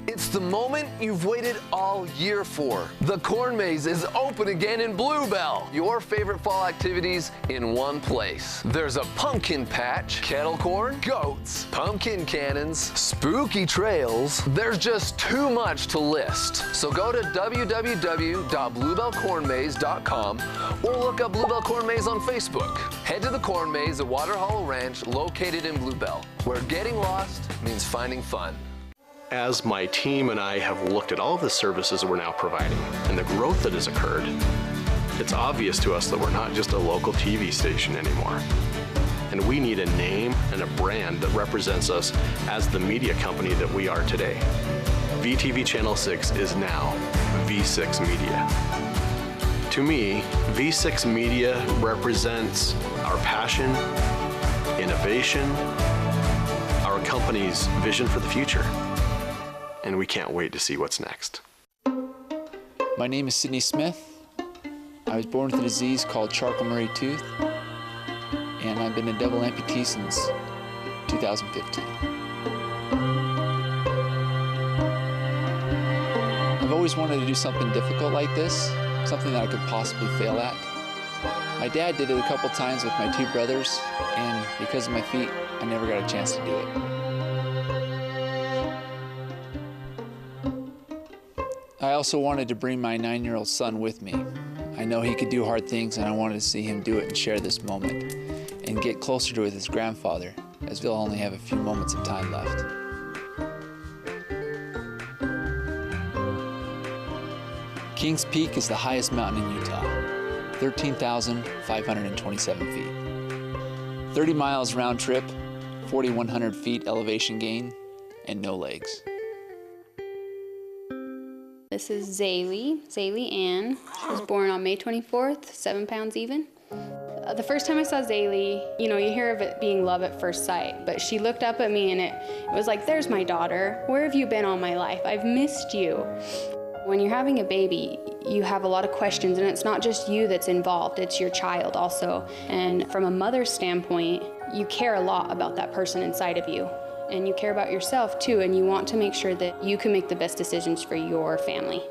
It's the moment you've waited all year for. The Corn Maze is open again in Bluebell. Your favorite fall activities in one place. There's a pumpkin patch, kettle corn, goats, pumpkin cannons, spooky trails. There's just too much to list. So go to www.bluebellcornmaze.com or look up Bluebell Corn Maze on Facebook. Head to the Corn Maze at Water Hollow Ranch, located in Bluebell, where getting lost means finding fun. As my team and I have looked at all of the services that we're now providing and the growth that has occurred, it's obvious to us that we're not just a local TV station anymore. And and we need a name and a brand that represents us as the media company that we are today. VTV Channel 6 is now V6 Media. To me, V6 Media represents our passion, innovation, our company's vision for the future, and we can't wait to see what's next. My name is Sydney Smith. I was born with a disease called Charcot-Marie tooth, and I've been a double amputee since 2015. I've always wanted to do something difficult like this, something that I could possibly fail at. My dad did it a couple times with my two brothers, and because of my feet, I never got a chance to do it. I also wanted to bring my 9-year-old son with me. I know he could do hard things, and I wanted to see him do it and share this moment and get closer to with his grandfather, as we'll only have a few moments of time left. Kings Peak is the highest mountain in Utah, 13,527 feet. 30 miles round trip, 4,100 feet elevation gain, and no legs. This is Zaylee Ann. She was born on May 24th, 7 pounds even. The first time I saw Zaylee, you hear of it being love at first sight, but she looked up at me and it was like, there's my daughter. Where have you been all my life? I've missed you. When you're having a baby, you have a lot of questions, and it's not just you that's involved, it's your child also. And from a mother's standpoint, you care a lot about that person inside of you. And you care about yourself too, and you want to make sure that you can make the best decisions for your family.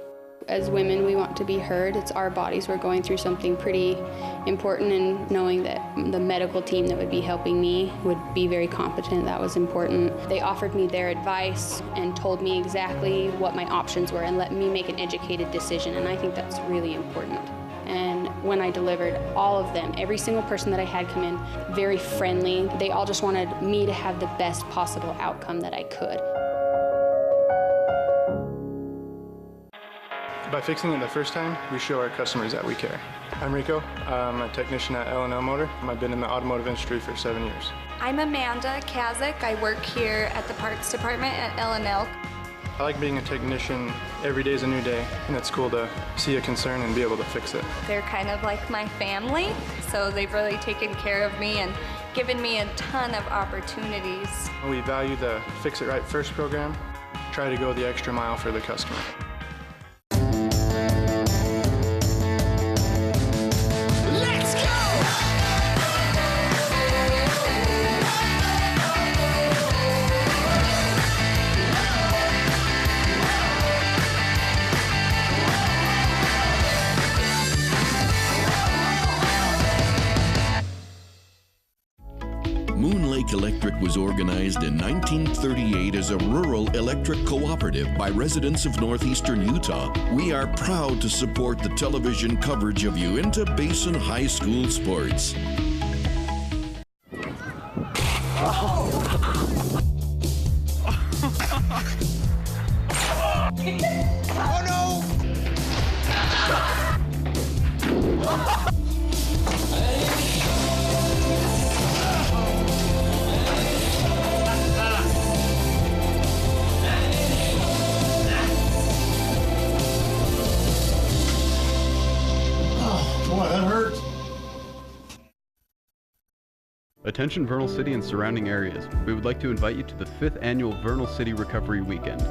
As women, we want to be heard. It's our bodies. We're going through something pretty important, and knowing that the medical team that would be helping me would be very competent, that was important. They offered me their advice and told me exactly what my options were and let me make an educated decision, and I think that's really important. And when I delivered, all of them, every single person that I had come in, very friendly. They all just wanted me to have the best possible outcome that I could. By fixing it the first time, we show our customers that we care. I'm Rico. I'm a technician at L&L Motor. I've been in the automotive industry for 7 years. I'm Amanda Kazik. I work here at the parts department at L&L. I like being a technician. Every day is a new day, and it's cool to see a concern and be able to fix it. They're kind of like my family, so they've really taken care of me and given me a ton of opportunities. We value the Fix It Right First program. Try to go the extra mile for the customer. Moon Lake Electric was organized in 1938 as a rural electric cooperative by residents of northeastern Utah. We are proud to support the television coverage of Uinta Basin High School sports. Oh no! Boy, that hurt. Attention Vernal City and surrounding areas. We would like to invite you to the 5th annual Vernal City Recovery Weekend.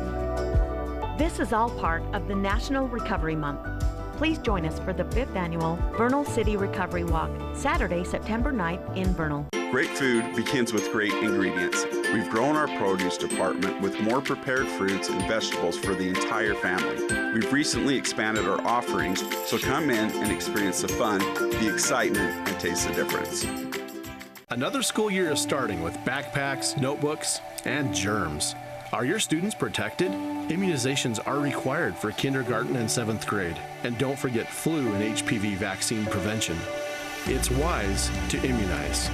This is all part of the National Recovery Month. Please join us for the 5th annual Vernal City Recovery Walk, Saturday, September 9th in Vernal. Great food begins with great ingredients. We've grown our produce department with more prepared fruits and vegetables for the entire family. We've recently expanded our offerings, so come in and experience the fun, the excitement, and taste the difference. Another school year is starting with backpacks, notebooks, and germs. Are your students protected? Immunizations are required for kindergarten and 7th grade. And don't forget flu and HPV vaccine prevention. It's wise to immunize.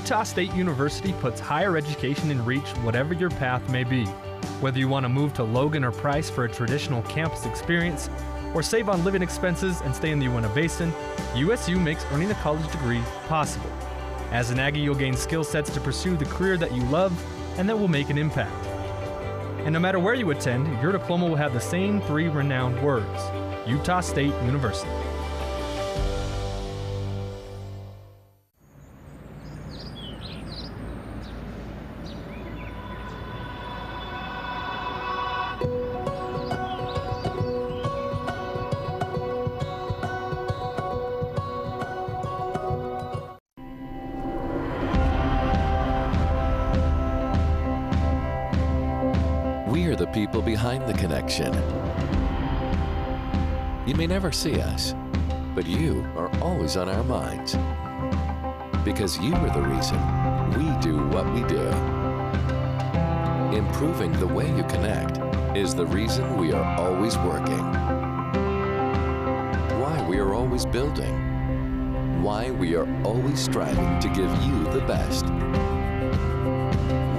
Utah State University puts higher education in reach whatever your path may be. Whether you want to move to Logan or Price for a traditional campus experience, or save on living expenses and stay in the Evanston, USU makes earning a college degree possible. As an Aggie, you'll gain skill sets to pursue the career that you love and that will make an impact. And no matter where you attend, your diploma will have the same 3 renowned words: Utah State University. We are the people behind the connection. You may never see us, but you are always on our minds. Because you are the reason we do what we do. Improving the way you connect is the reason we are always working. Why we are always building. Why we are always striving to give you the best.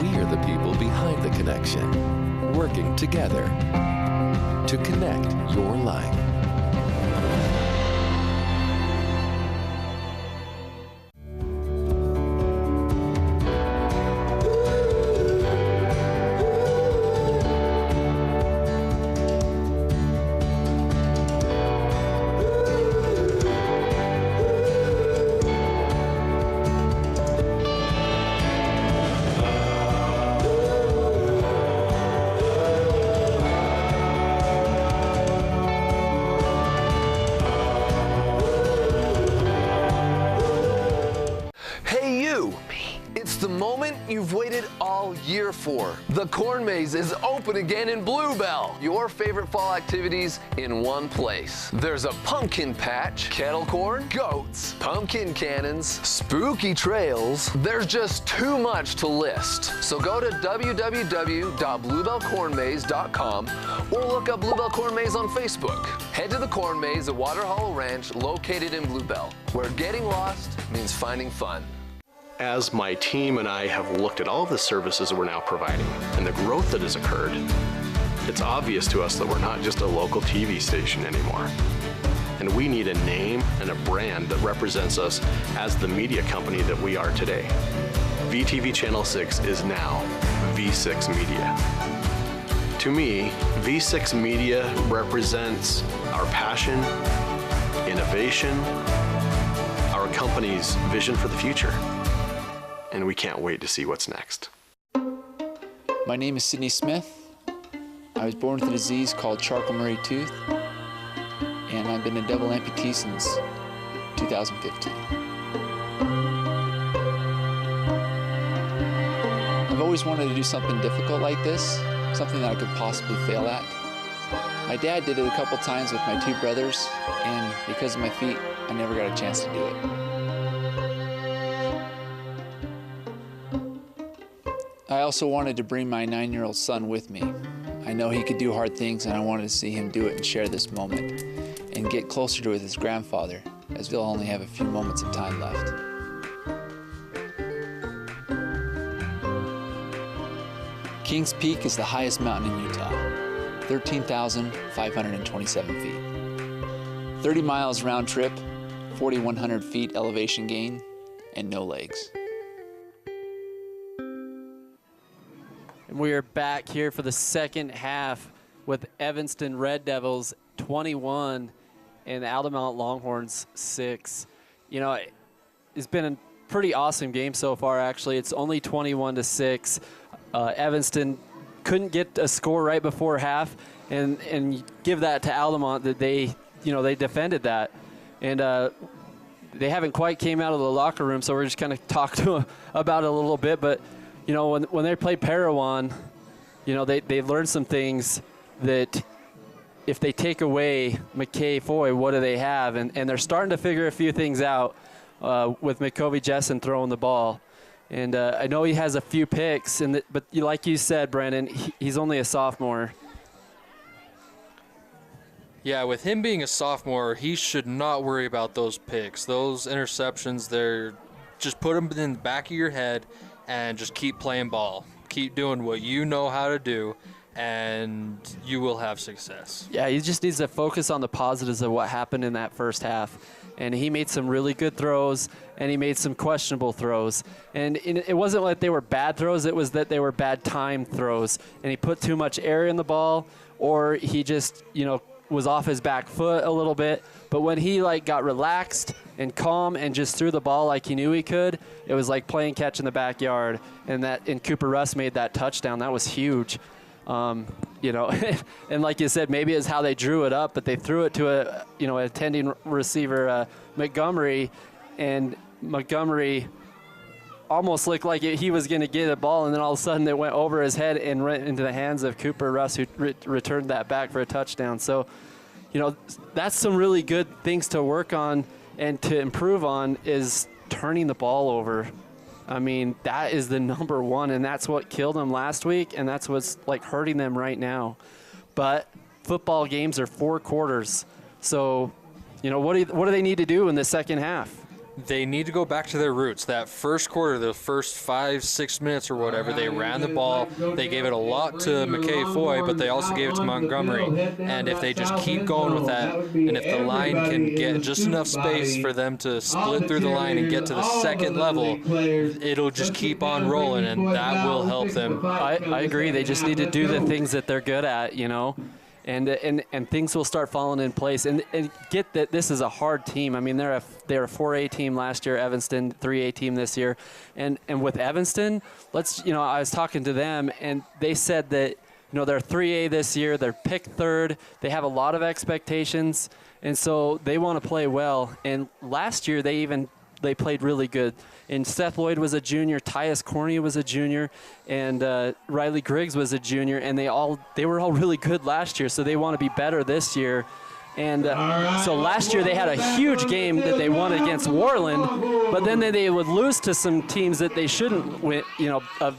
We are the people behind the connection, working together to connect your life. You've waited all year for. The Corn Maze is open again in Bluebell. Your favorite fall activities in one place. There's a pumpkin patch, kettle corn, goats, pumpkin cannons, spooky trails. There's just too much to list. So go to www.bluebellcornmaze.com or look up Bluebell Corn Maze on Facebook. Head to the Corn Maze at Water Hollow Ranch, located in Bluebell, where getting lost means finding fun. As my team and I have looked at all of the services that we're now providing and the growth that has occurred, it's obvious to us that we're not just a local TV station anymore. And we need a name and a brand that represents us as the media company that we are today. VTV Channel 6 is now V6 Media. To me, V6 Media represents our passion, innovation, our company's vision for the future. And we can't wait to see what's next. My name is Sidney Smith. I was born with a disease called Charcot-Marie tooth, and I've been a double amputee since 2015. I've always wanted to do something difficult like this, something that I could possibly fail at. My dad did it a couple times with my 2 brothers, and because of my feet, I never got a chance to do it. I also wanted to bring my 9-year-old son with me. I know he could do hard things, and I wanted to see him do it and share this moment and get closer to his grandfather, as we'll only have a few moments of time left. Kings Peak is the highest mountain in Utah, 13,527 feet. 30 miles round trip, 4,100 feet elevation gain, and no legs. And we are back here for the second half with Evanston Red Devils 21 and the Altamont Longhorns 6. You know, it's been a pretty awesome game so far, actually. It's only 21-6. Evanston couldn't get a score right before half, and give that to Altamont that they defended that. And they haven't quite came out of the locker room, so we're just kind of talking to them about it a little bit. But you know, when they play Parowan, you know, they learned some things that if they take away McKay Foy, what do they have? And they're starting to figure a few things out with McCovey Jessen throwing the ball. And I know he has a few picks, but like you said, Brandon, he's only a sophomore. Yeah, with him being a sophomore, he should not worry about those picks. Those interceptions, just put them in the back of your head and just keep playing ball. Keep doing what you know how to do, and you will have success. Yeah, he just needs to focus on the positives of what happened in that first half. And he made some really good throws, and he made some questionable throws. And it wasn't like they were bad throws, it was that they were bad time throws. And he put too much air in the ball, or he just, was off his back foot a little bit. But when he got relaxed and calm and just threw the ball like he knew he could, it was like playing catch in the backyard. And Cooper Russ made that touchdown. That was huge. And like you said, maybe it's how they drew it up, but they threw it to a attending receiver, Montgomery, and Montgomery almost looked like he was going to get a ball, and then all of a sudden it went over his head and went into the hands of Cooper Russ, who returned that back for a touchdown. So, that's some really good things to work on and to improve on, is turning the ball over. I mean, that is the number one, and that's what killed them last week, and that's what's hurting them right now. But football games are 4 quarters. So, what do they need to do in the second half? They need to go back to their roots. That first quarter, the first 5-6 minutes or whatever, they ran the ball. They gave it a lot to McKay Foy, but they also gave it to Montgomery. And if they just keep going with that, and if the line can get just enough space for them to split through the line and get to the second level, it'll just keep on rolling, and that will help them. I agree. They just need to do the things that they're good at, And things will start falling in place. And get that this is a hard team. I mean, they're a 4A team last year, Evanston, 3A team this year. And with Evanston, I was talking to them, and they said that, they're 3A this year. They're picked third. They have a lot of expectations, and so they want to play well. And last year, they played really good. And Seth Lloyd was a junior, Tyus Corney was a junior, and Riley Griggs was a junior, and they were all really good last year, so they want to be better this year. And so last year they had a huge game that they won against Warland, but then they would lose to some teams that they shouldn't win,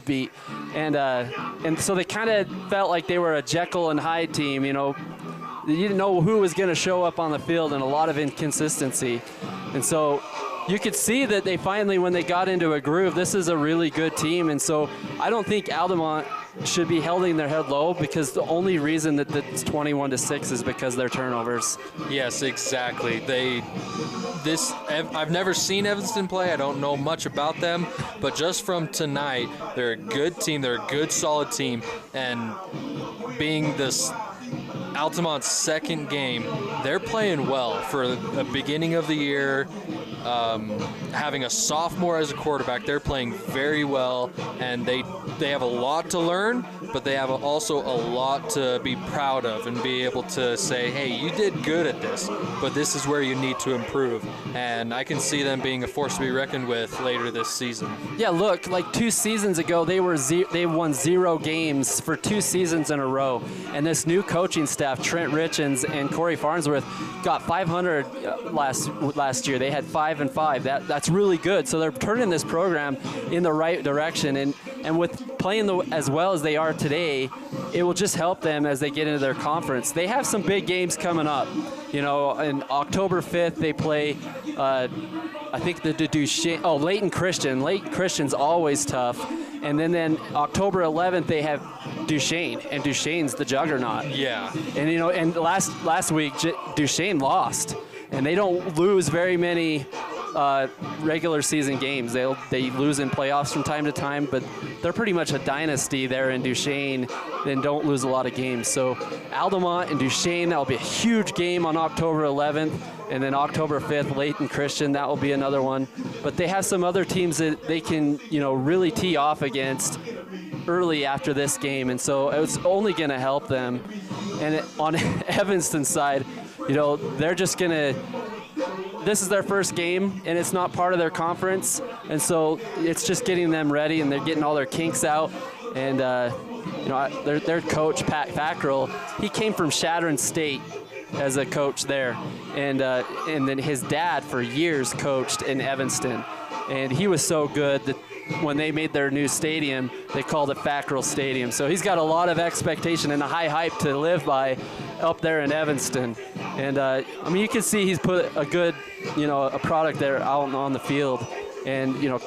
beat. And so they kind of felt like they were a Jekyll and Hyde team, You didn't know who was going to show up on the field, and a lot of inconsistency. And so you could see that they finally, when they got into a groove, this is a really good team. And so I don't think Altamont should be holding their head low, because the only reason that it's 21-6 is because of their turnovers. Yes, exactly. I've never seen Evanston play. I don't know much about them, but just from tonight, they're a good team. They're a good, solid team. And being this Altamont's second game, they're playing well for the beginning of the year. Having a sophomore as a quarterback, they're playing very well, and they have a lot to learn, but they have also a lot to be proud of and be able to say, hey, you did good at this, but this is where you need to improve. And I can see them being a force to be reckoned with later this season. Yeah, look, 2 seasons ago, they won 0 games for 2 seasons in a row. And this new coaching staff, Trent Richens and Corey Farnsworth, got 500 last year. They had 5-5. That's really good. So they're turning this program in the right direction. And with playing as well as they are today, it will just help them as they get into their conference. They have some big games coming up. In October 5th, they play, I think, the Duchesne. Oh, Layton Christian. Layton Christian's always tough. And then October 11th, they have Duchesne, and Duchesne's the juggernaut. Yeah. And, and last week, Duchesne lost. And they don't lose very many regular season games. They lose in playoffs from time to time, but they're pretty much a dynasty there in Duchesne and don't lose a lot of games. So Altamont and Duchesne, that will be a huge game on October 11th. And then October 5th, Layton Christian, that will be another one. But they have some other teams that they can, really tee off against early after this game. And so it's only going to help them. And on Evanston's side, they're just going to, this is their first game, and it's not part of their conference. And so it's just getting them ready, and they're getting all their kinks out. And, their coach, Pat Fackrell, he came from Chadron State as a coach there. And then his dad for years coached in Evanston. And he was so good that when they made their new stadium, they called it Fackrell Stadium. So he's got a lot of expectation and a high hype to live by up there in Evanston. And, you can see he's put a good, a product there out on the field. And, you know,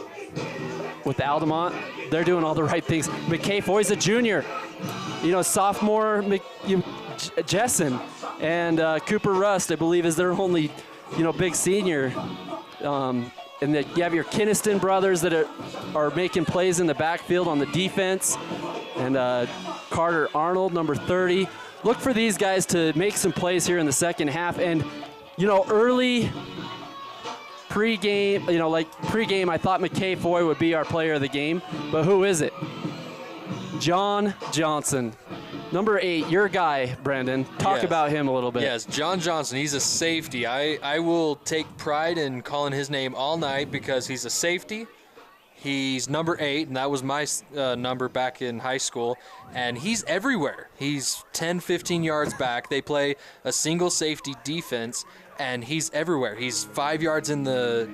with Altamont, they're doing all the right things. McKay Foy's a junior. You know, sophomore Jessen and Cooper Rust, I believe, is their only, you know, big senior. And that you have your Kinniston brothers that are making plays in the backfield on the defense. And Carter Arnold, number 30. Look for these guys to make some plays here in the second half. And, you know, early pregame, pregame, I thought McKay Foy would be our player of the game. But who is it? John Johnson. Number 8, your guy, Brandon. Talk about him a little bit. Yes, John Johnson. He's a safety. I will take pride in calling his name all night because he's a safety. He's number 8, and that was my number back in high school. And he's everywhere. He's 10, 15 yards back. They play a single safety defense, and he's everywhere. He's 5 yards in the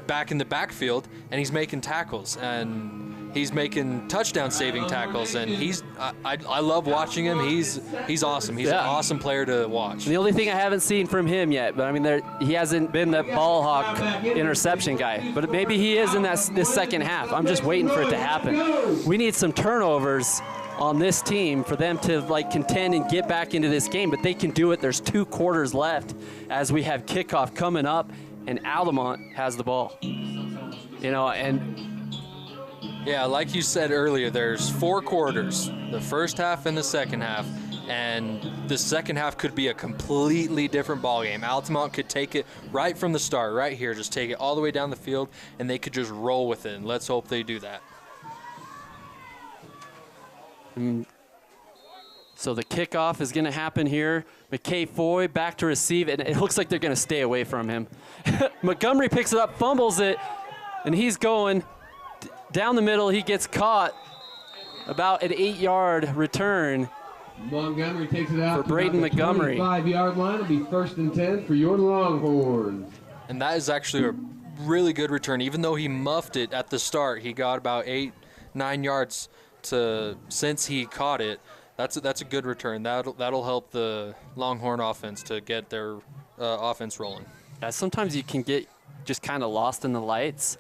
back in the backfield, and he's making tackles. And he's making touchdown-saving tackles, and I love watching him. He's awesome. He's an awesome player to watch. The only thing I haven't seen from him yet, but I mean, he hasn't been the ball hawk interception guy. But maybe he is in this second half. I'm just waiting for it to happen. We need some turnovers on this team for them to contend and get back into this game, but they can do it. There's 2 quarters left as we have kickoff coming up, and Altamont has the ball. You know, and yeah, like you said earlier, there's 4 quarters, the first half and the second half, and the second half could be a completely different ballgame. Altamont could take it right from the start, right here, just take it all the way down the field, and they could just roll with it, and let's hope they do that. So the kickoff is going to happen here. McKay Foy back to receive, and it looks like they're going to stay away from him. Montgomery picks it up, fumbles it, and he's going down the middle. He gets caught. About an 8-yard return. Montgomery takes it out for Braden Montgomery. 5-yard line. It'll be 1st and 10 for your Longhorns. And that is actually a really good return. Even though he muffed it at the start, he got about 8-9 yards since he caught it. That's a good return. That'll help the Longhorn offense to get their offense rolling. Yeah, sometimes you can get just kind of lost in the lights.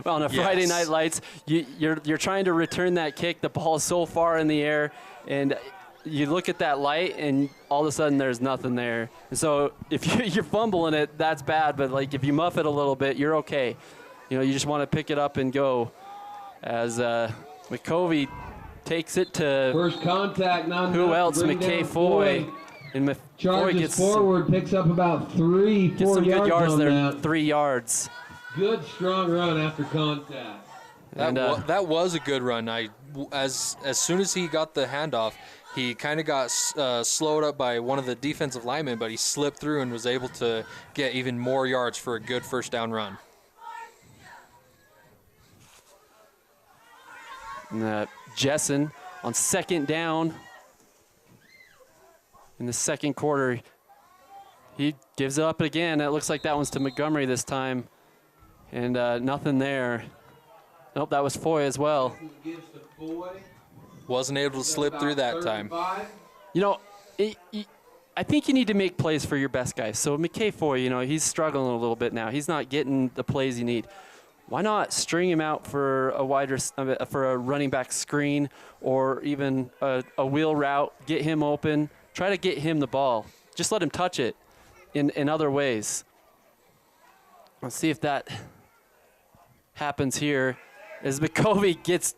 Well, on a Friday night lights, you're trying to return that kick. The ball is so far in the air, and you look at that light, and all of a sudden there's nothing there. And so if you're fumbling it, that's bad. But if you muff it a little bit, you're okay. You know, you just want to pick it up and go. As McCovey takes it to first contact. Who else? McKay Foy. And Charges gets forward, picks up about 3-4 some good yards there. that. 3 yards. Good strong run after contact. That was a good run. As soon as he got the handoff, he kind of got slowed up by one of the defensive linemen, but he slipped through and was able to get even more yards for a good first down run. And Jessen on 2nd down. In the second quarter, he gives it up again. It looks like that one's to Montgomery this time. And nothing there. Nope, that was Foy as well. Wasn't able to slip through that time. You know, I think you need to make plays for your best guys. So McKay Foy, you know, he's struggling a little bit now. He's not getting the plays you need. Why not string him out for a running back screen or even a wheel route, get him open, try to get him the ball. Just let him touch it in other ways. Let's see if that happens here as McCovey gets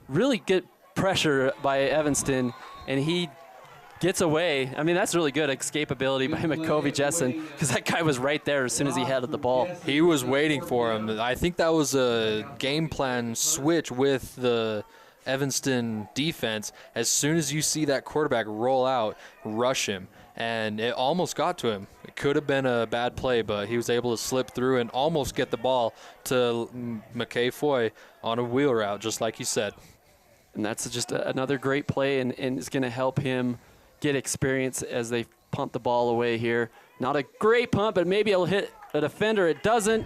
really good pressure by Evanston, and he gets away. I mean, that's really good escapability by McCovey Jessen, because that guy was right there as soon as he had the ball. He was waiting for him. I think that was a game plan switch with the Evanston defense. As soon as you see that quarterback roll out, rush him. And it almost got to him. It could have been a bad play, but he was able to slip through and almost get the ball to McKay Foy on a wheel route, just like you said. And that's just another great play, and it's going to help him get experience as they punt the ball away here. Not a great punt, but maybe it'll hit a defender. It doesn't.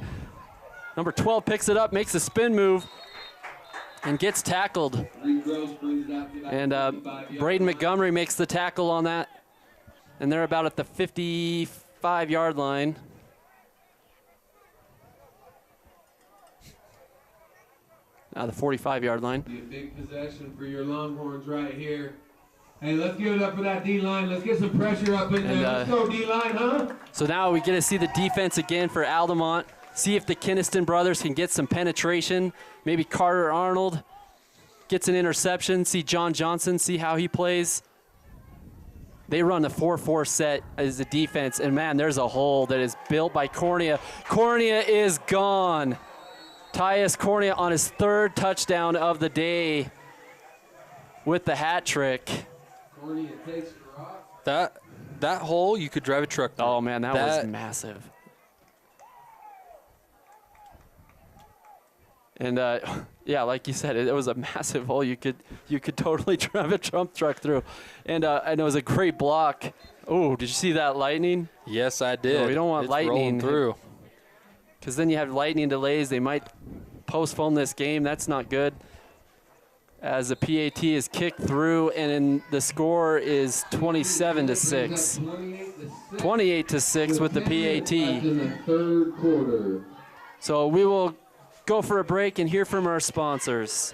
Number 12 picks it up, makes a spin move, and gets tackled. And Braden Montgomery makes the tackle on that. And they're about at the 55-yard line. Now the 45-yard line. Be a big possession for your Longhorns right here. Hey, let's give it up for that D-line. Let's get some pressure up in there. Let's go, D-line, huh? So now we get to see the defense again for Altamont. See if the Kinniston brothers can get some penetration. Maybe Carter Arnold gets an interception. See John Johnson, see how he plays. They run the 4-4 set as a defense, and man, there's a hole that is built by Cornea. Cornea is gone. Tyus Cornea on his 3rd touchdown of the day with the hat trick. Cornea takes her off. That hole, you could drive a truck through. Oh man, that was massive. And yeah, like you said, it was a massive hole. You could totally drive a dump truck through, and it was a great block. Oh, did you see that lightning? Yes, I did. No, we don't want lightning through, because then you have lightning delays. They might postpone this game. That's not good. As the PAT is kicked through, and the score is 27-6. 28-6 with the PAT. In the 3rd quarter. So we will go for a break and hear from our sponsors.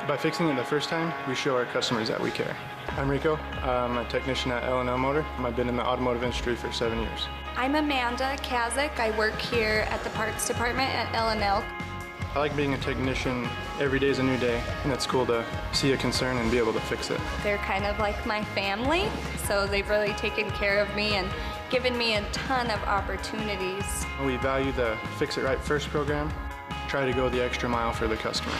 By fixing it the first time, we show our customers that we care. I'm Rico. I'm a technician at L&L Motor. I've been in the automotive industry for 7 years. I'm Amanda Kazik. I work here at the parts department at L&L. I like being a technician. Every day is a new day, and it's cool to see a concern and be able to fix it. They're kind of like my family, so they've really taken care of me and given me a ton of opportunities. We value the Fix It Right First program. Try to go the extra mile for the customer.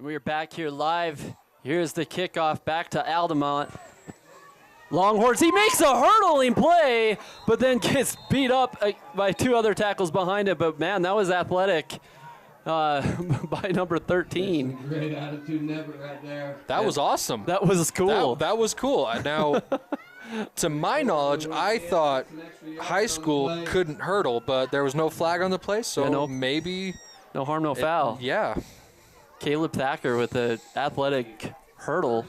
We're back here live. Here's the kickoff back to Altamont. Longhorns, he makes a hurdling play, but then gets beat up by 2 other tackles behind him. But man, that was athletic by number 13. Great attitude, never right there. That was awesome. That was cool. That was cool. Now, to my knowledge, I thought high school couldn't hurdle, but there was no flag on the play, so maybe no harm, no foul. Yeah. Caleb Thacker with an athletic hurdle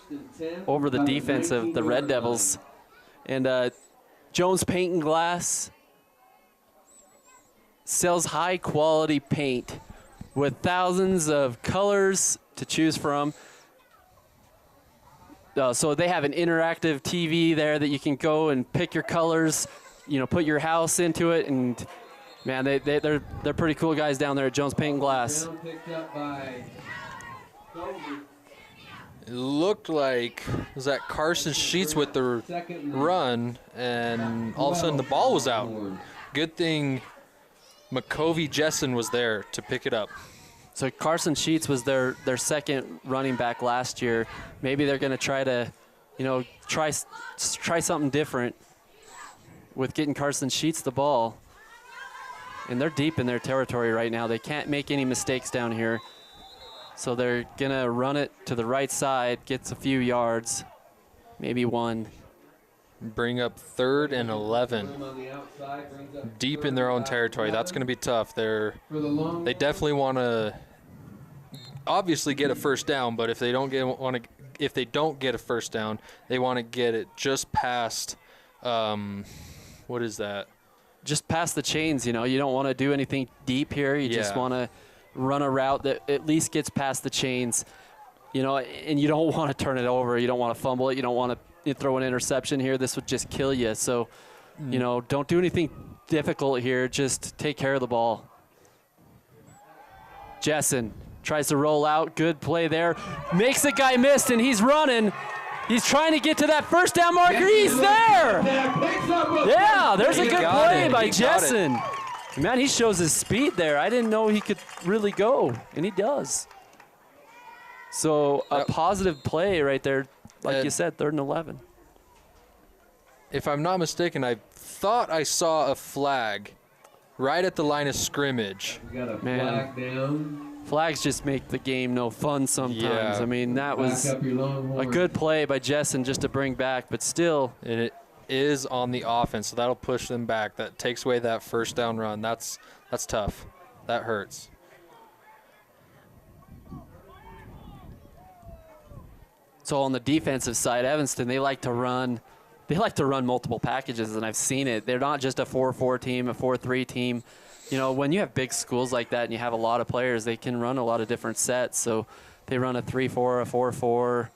over the defense of the Red Devils. And Jones Paint and Glass sells high quality paint with thousands of colors to choose from. So they have an interactive TV there that you can go and pick your colors, put your house into it, and man, they're pretty cool guys down there at Jones Paint and Glass. It looked like was that Carson Sheets with the run, and all of a sudden the ball was out. Good thing McCovey Jessen was there to pick it up. So Carson Sheets was their second running back last year. Maybe they're going to try to, try something different with getting Carson Sheets the ball. And they're deep in their territory right now. They can't make any mistakes down here. So they're going to run it to the right side, gets a few yards, maybe 1. Bring up 3rd and 11. Deep in their own territory. That's going to be tough. They definitely want to obviously get a first down, but if they don't get a first down, they want to get it just past what is that? Just past the chains, you don't want to do anything deep here. You just want to run a route that at least gets past the chains, and you don't want to turn it over. You don't want to fumble it. You don't want to throw an interception here. This would just kill you. So, don't do anything difficult here. Just take care of the ball. Jessen tries to roll out. Good play there. Makes the guy miss, and he's running. He's trying to get to that first down marker. He's there. Yeah, there's a good play by Jessen. Man, he shows his speed there. I didn't know he could really go, and he does. So a positive play right there, like you said, 3rd and 11. If I'm not mistaken, I thought I saw a flag right at the line of scrimmage. We got a flag down. Flags just make the game no fun sometimes. Yeah. I mean, that was Back up your Longhorns. a good play by Jessen just to bring back, but still. And it is on the offense, so that'll push them back. That takes away that first down run. That's tough. That hurts. So on the defensive side, Evanston, they like to run multiple packages, and I've seen it. They're not just a 4-4 team, a 4-3 team. You know, when you have big schools like that and you have a lot of players, they can run a lot of different sets. So they run a 3-4, a 4-4,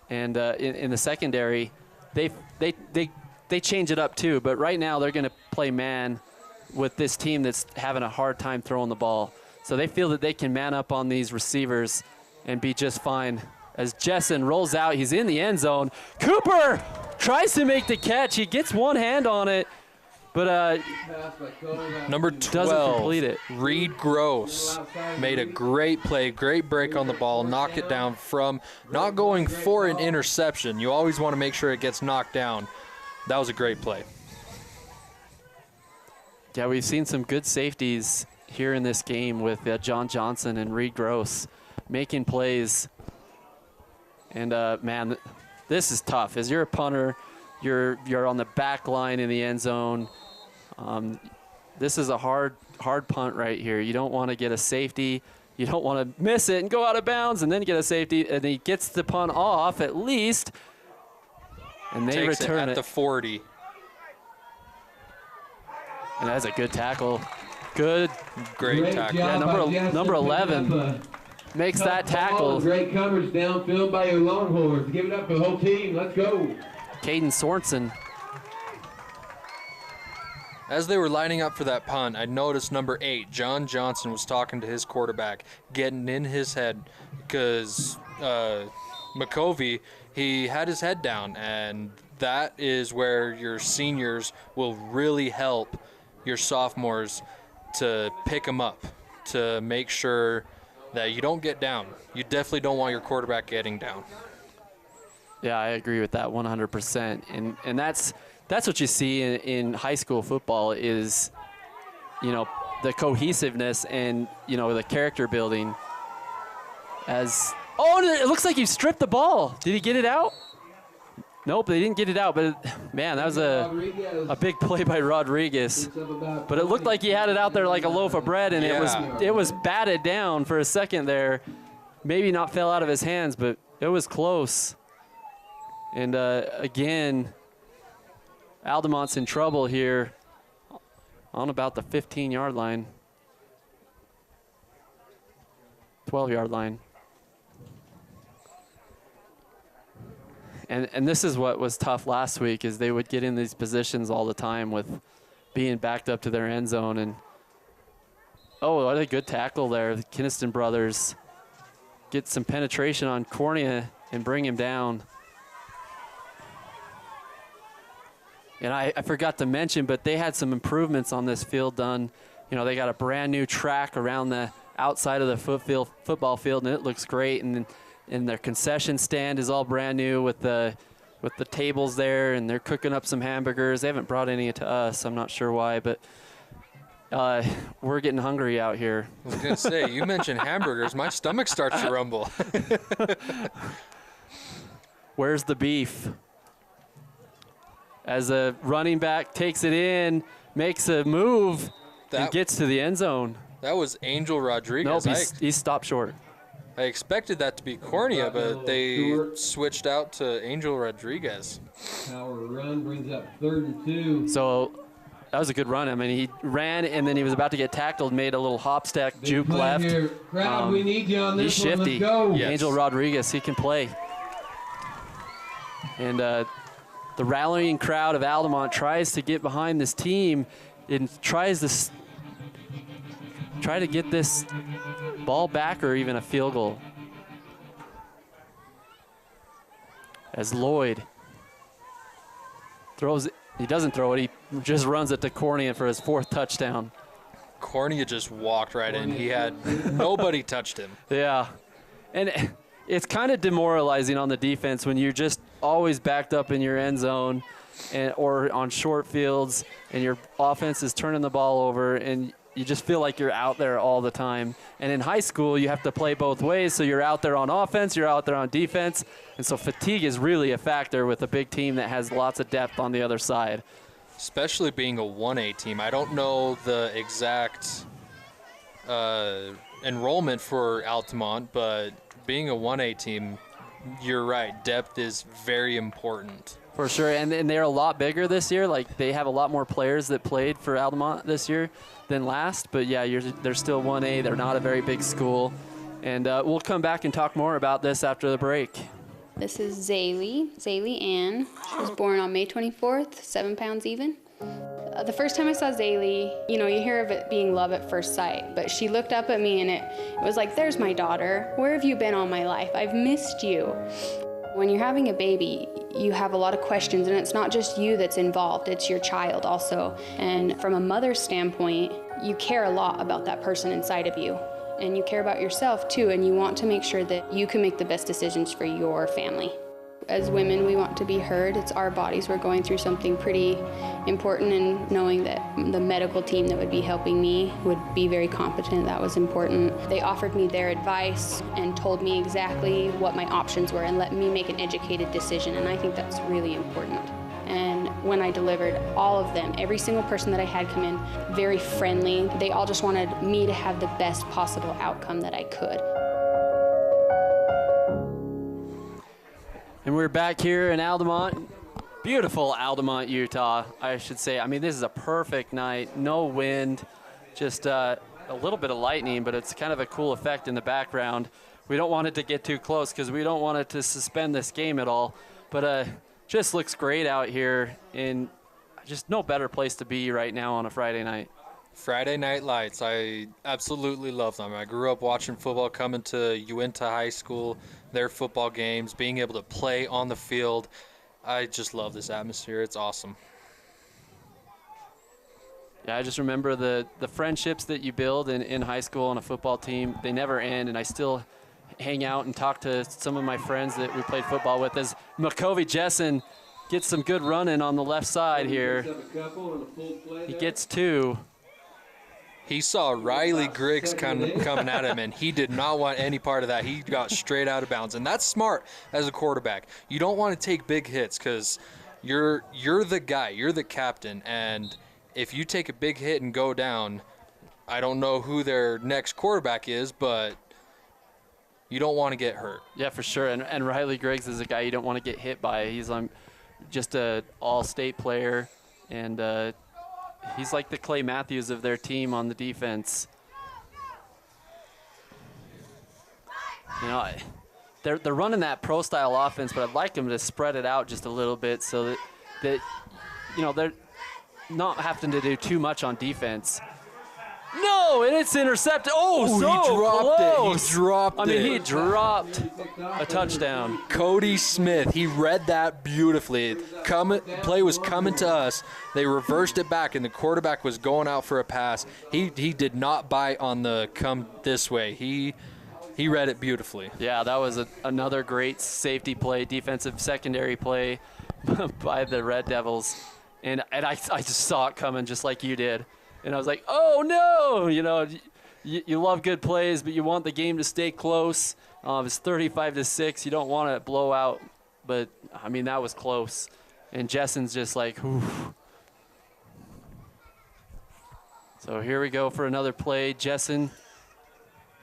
and in the secondary, they change it up too. But right now they're going to play man with this team that's having a hard time throwing the ball. So they feel that they can man up on these receivers and be just fine. As Jessen rolls out, he's in the end zone. Cooper tries to make the catch. He gets one hand on it, but Number doesn't 12, complete it. Reed Gross made a great play, great break on the ball, knocked it down from not going for an interception. You always want to make sure it gets knocked down. That was a great play. Yeah, we've seen some good safeties here in this game with John Johnson and Reed Gross making plays. And man, this is tough. As you're a punter, you're on the back line in the end zone. This is a hard punt right here. You don't want to get a safety. You don't want to miss it and go out of bounds and then get a safety. And he gets the punt off at least. And they Takes return it at the 40. And that's a good tackle. Good. Great tackle. Yeah, number 11 makes that tackle. Great coverage downfield by your Longhorns. Give it up for the whole team. Let's go. Caden Sorensen. As they were lining up for that punt, I noticed number 8, John Johnson, was talking to his quarterback, getting in his head because McCovey, he had his head down, and that is where your seniors will really help your sophomores to pick them up, to make sure that you don't get down. You definitely don't want your quarterback getting down. Yeah, I agree with that 100%. And that's what you see in high school football is, you know, the cohesiveness and, you know, the character building. It looks like he stripped the ball. Did he get it out? Nope, they didn't get it out. But, man, that was a big play by Rodriguez. But it looked like he had it out there like a loaf of bread, and it was batted down for a second there. Maybe not fell out of his hands, but it was close. And, again, Altamont's in trouble here on about the 15-yard line. 12-yard line. And this is what was tough last week is they would get in these positions all the time with being backed up to their end zone. And, what a good tackle there. The Kinnison brothers get some penetration on Cornea and bring him down. And I forgot to mention, but they had some improvements on this field done. You know, they got a brand new track around the outside of the football field, and it looks great. And their concession stand is all brand new with the tables there, and they're cooking up some hamburgers. They haven't brought any to us. I'm not sure why, but we're getting hungry out here. I was going to say, you mentioned hamburgers. My stomach starts to rumble. Where's the beef? As a running back takes it in, makes a move, and gets to the end zone. That was Angel Rodriguez. Nope, he stopped short. I expected that to be Cornea, but they switched out to Angel Rodriguez. Power run brings up 3rd and 2. So that was a good run. I mean, he ran, and then he was about to get tackled, made a little hop stack, juke left. Here. Crowd, we need you on this he's shifty. One. Let's go. Yes. Angel Rodriguez, he can play. And the rallying crowd of Altamont tries to get behind this team and tries to get this ball back or even a field goal. As Lloyd throws it, he doesn't throw it, he just runs it to Cornea for his 4th touchdown. Cornea just walked right in. He had nobody touched him. Yeah, and it's kind of demoralizing on the defense when you're just always backed up in your end zone or on short fields and your offense is turning the ball over and you just feel like you're out there all the time. And in high school, you have to play both ways, so you're out there on offense, you're out there on defense, and so fatigue is really a factor with a big team that has lots of depth on the other side. Especially being a 1A team. I don't know the exact enrollment for Altamont, but being a 1A team, you're right, depth is very important. For sure, and they're a lot bigger this year. Like, they have a lot more players that played for Altamont this year than last. But yeah, they're still 1A. They're not a very big school. And we'll come back and talk more about this after the break. This is Zaylee Ann. She was born on May 24th, 7 pounds even. The first time I saw Zaylee, you hear of it being love at first sight, but she looked up at me and it was like, there's my daughter. Where have you been all my life? I've missed you. When you're having a baby, you have a lot of questions, and it's not just you that's involved, it's your child also. And from a mother's standpoint, you care a lot about that person inside of you, and you care about yourself too, and you want to make sure that you can make the best decisions for your family. As women, we want to be heard. It's our bodies. We're going through something pretty important, and knowing that the medical team that would be helping me would be very competent, that was important. They offered me their advice and told me exactly what my options were and let me make an educated decision, and I think that's really important. And when I delivered, all of them, every single person that I had come in, very friendly. They all just wanted me to have the best possible outcome that I could. And we're back here in Altamont, beautiful Altamont, Utah, I should say. I mean, this is a perfect night, no wind, just a little bit of lightning, but it's kind of a cool effect in the background. We don't want it to get too close because we don't want it to suspend this game at all, but just looks great out here, and just no better place to be right now on a Friday night. Friday night lights, I absolutely love them. I grew up watching football, coming to Uinta High School, their football games, being able to play on the field. I just love this atmosphere. It's awesome. Yeah, I just remember the friendships that you build in high school on a football team. They never end, and I still hang out and talk to some of my friends that we played football with. As McCovey Jessen gets some good running on the left side here. He gets 2. He saw Riley Griggs coming at him, and he did not want any part of that. He got straight out of bounds, and that's smart as a quarterback. You don't want to take big hits because you're the guy, you're the captain, and if you take a big hit and go down, I don't know who their next quarterback is, but you don't want to get hurt. Yeah, for sure, and Riley Griggs is a guy you don't want to get hit by. He's just an all-state player, and he's like the Clay Matthews of their team on the defense. They're running that pro-style offense, but I'd like them to spread it out just a little bit so that they're not having to do too much on defense. No, and it's intercepted. Oh, so close. He dropped it. I mean, he dropped a touchdown. Cody Smith, he read that beautifully. Play was coming to us. They reversed it back, and the quarterback was going out for a pass. He did not bite on the come this way. He read it beautifully. Yeah, that was another great safety play, defensive secondary play by the Red Devils. And I just saw it coming just like you did. And I was like, oh, no. You love good plays, but you want the game to stay close. It's 35-6. You don't want to blow out. But, I mean, that was close. And Jessen's just like, whew. So here we go for another play. Jessen,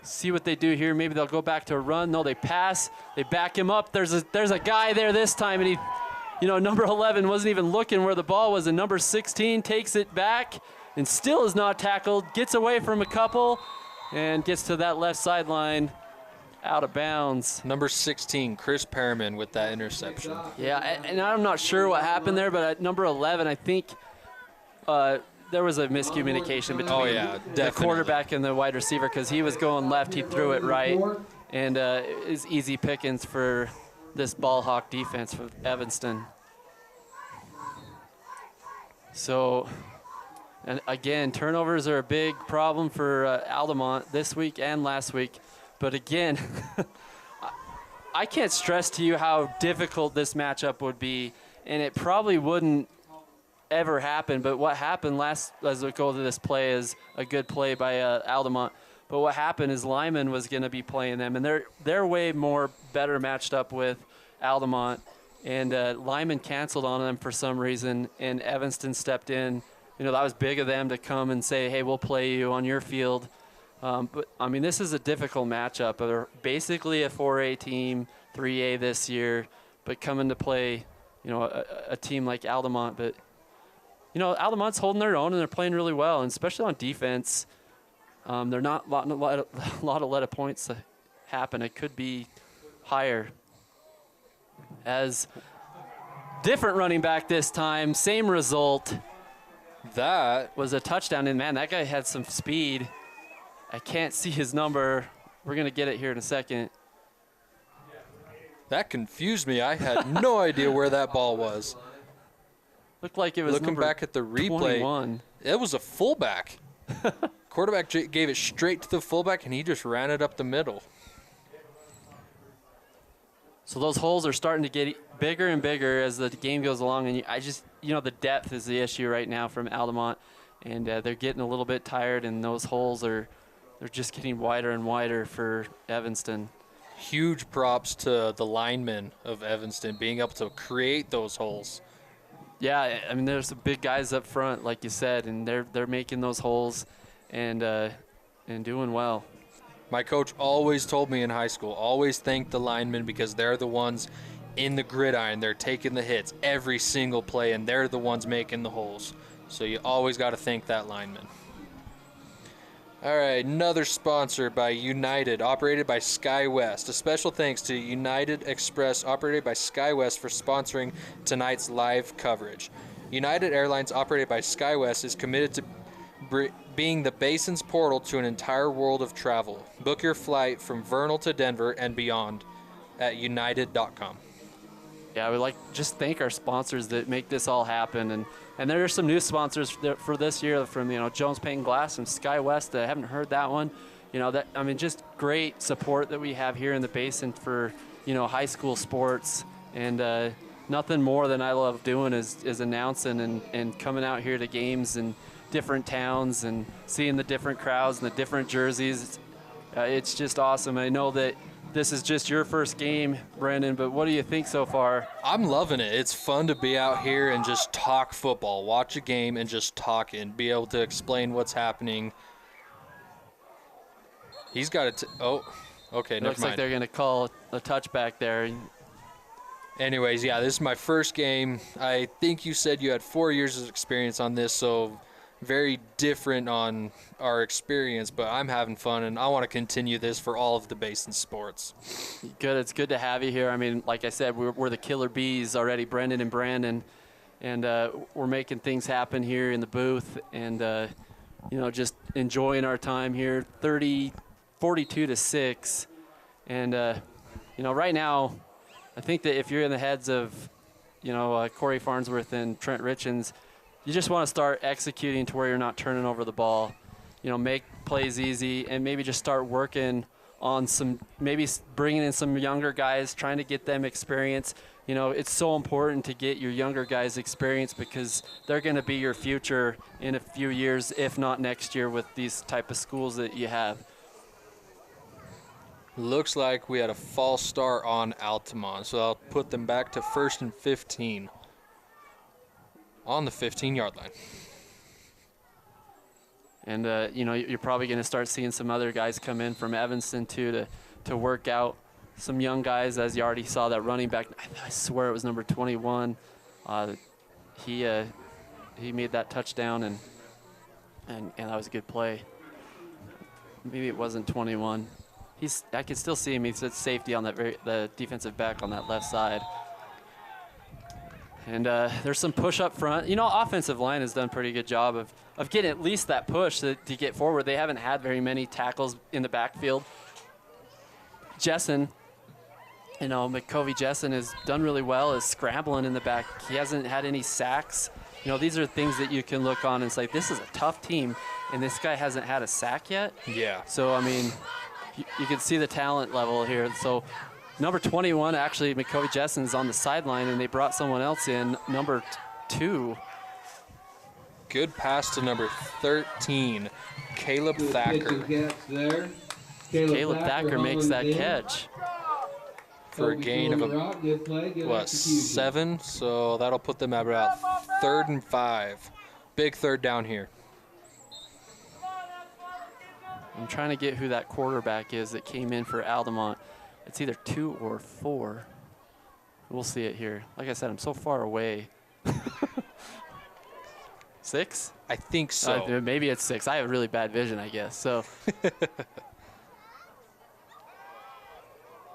see what they do here. Maybe they'll go back to a run. No, they pass. They back him up. There's a guy there this time, and number 11 wasn't even looking where the ball was, and number 16 takes it back and still is not tackled, gets away from a couple, and gets to that left sideline out of bounds. Number 16, Chris Perriman with that interception. Yeah, and I'm not sure what happened there, but at number 11, I think there was a miscommunication between the quarterback and the wide receiver because he was going left, he threw it right, and it's easy pickings for this ball hawk defense for Evanston. So, and again, turnovers are a big problem for Altamont this week and last week. But again, I can't stress to you how difficult this matchup would be, and it probably wouldn't ever happen. But what happened as we go to this play is a good play by Altamont. But what happened is Lyman was going to be playing them, and they're way better matched up with Altamont. And Lyman canceled on them for some reason, and Evanston stepped in. That was big of them to come and say, hey, we'll play you on your field. But, I mean, this is a difficult matchup. They're basically a 4A team, 3A this year, but coming to play, a team like Altamont. But, Altamont's holding their own, and they're playing really well, and especially on defense. They're not a lot of let of points to happen. It could be higher. As different running back this time, same result. That was a touchdown, and man, that guy had some speed. I can't see his number. We're going to get it here in a second. That confused me. I had no idea where that ball was. Looked like it was looking back at the replay. 21. It was a fullback. Quarterback gave it straight to the fullback, and he just ran it up the middle. So those holes are starting to get bigger and bigger as the game goes along, and the depth is the issue right now from Altamont, and they're getting a little bit tired, and those holes they're just getting wider and wider for Evanston. Huge props to the linemen of Evanston being able to create those holes. Yeah, I mean, there's some big guys up front, like you said, and they're making those holes and doing well. My coach always told me in high school, always thank the linemen because they're the ones in the gridiron. They're taking the hits every single play, and they're the ones making the holes. So you always got to thank that lineman. All right, another sponsor by United, operated by SkyWest. A special thanks to United Express, operated by SkyWest, for sponsoring tonight's live coverage. United Airlines, operated by SkyWest, is committed to being the Basin's portal to an entire world of travel. Book your flight from Vernal to Denver and beyond at united.com. Yeah, I would like to just thank our sponsors that make this all happen. And there are some new sponsors for this year from, Jones Paint and Glass and SkyWest. I haven't heard that one. Just great support that we have here in the Basin for, high school sports. And nothing more than I love doing is announcing and coming out here to games and different towns and seeing the different crowds and the different jerseys. It's just awesome. I know that this is just your first game, Brendan, but what do you think so far? I'm loving it. It's fun to be out here and just talk football, watch a game and just talk and be able to explain what's happening. He's got it. Oh, okay, never mind. Looks like they're going to call a touchback there. Anyways, yeah, this is my first game. I think you said you had 4 years of experience on this, so very different on our experience, but I'm having fun, and I want to continue this for all of the Basin sports. Good. It's good to have you here. I mean, like I said, we're the killer bees already, Brendan and Brandon, and we're making things happen here in the booth and, just enjoying our time here, 42-6. And, right now, I think that if you're in the heads of, Corey Farnsworth and Trent Richens, you just want to start executing to where you're not turning over the ball. Make plays easy and maybe just start working on maybe bringing in some younger guys, trying to get them experience. It's so important to get your younger guys experience because they're going to be your future in a few years, if not next year, with these type of schools that you have. Looks like we had a false start on Altamont, so I'll put them back to 1st and 15 on the 15-yard line. And, you're probably going to start seeing some other guys come in from Evanston, too, to work out some young guys, as you already saw that running back. I swear it was number 21. He made that touchdown, and that was a good play. Maybe it wasn't 21. I can still see him. He's at safety on the defensive back on that left side. And there's some push up front. Offensive line has done a pretty good job of getting at least that push to get forward. They haven't had very many tackles in the backfield. Jessen, McCovey Jessen has done really well as scrambling in the back. He hasn't had any sacks. These are things that you can look on and say, this is a tough team, and this guy hasn't had a sack yet. Yeah. So, you can see the talent level here. So, number 21, actually, McCovey Jessen's on the sideline, and they brought someone else in, number 2. Good pass to number 13, Caleb Thacker. Caleb Thacker makes that catch. For a gain of what, 7? So that'll put them at about 3rd and 5. Big third down here. I'm trying to get who that quarterback is that came in for Altamont. It's either 2 or 4. We'll see it here. Like I said, I'm so far away. 6? I think so. Maybe it's 6. I have really bad vision, I guess. So.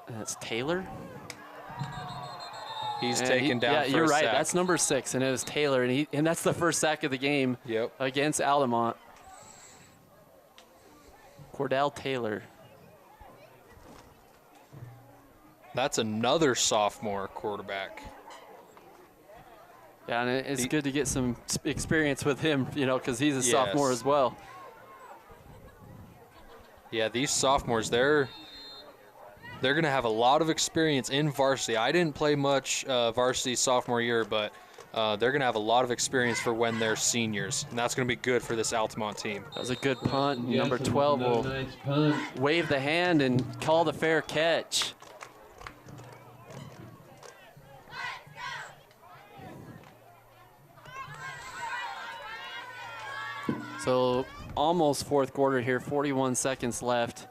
And that's Taylor. He's taken down. Yeah, for you're a right. sack. That's number 6, and it was Taylor, and that's the first sack of the game. Yep. Against Altamont. Cordell Taylor. That's another sophomore quarterback. Yeah, and it's good to get some experience with him, you know, because he's a sophomore as well. Yeah, these sophomores, they're going to have a lot of experience in varsity. I didn't play much varsity sophomore year, but they're going to have a lot of experience for when they're seniors, and that's going to be good for this Altamont team. That was a good punt. Number 12 will wave the hand and call the fair catch. So almost fourth quarter here, 41 seconds left.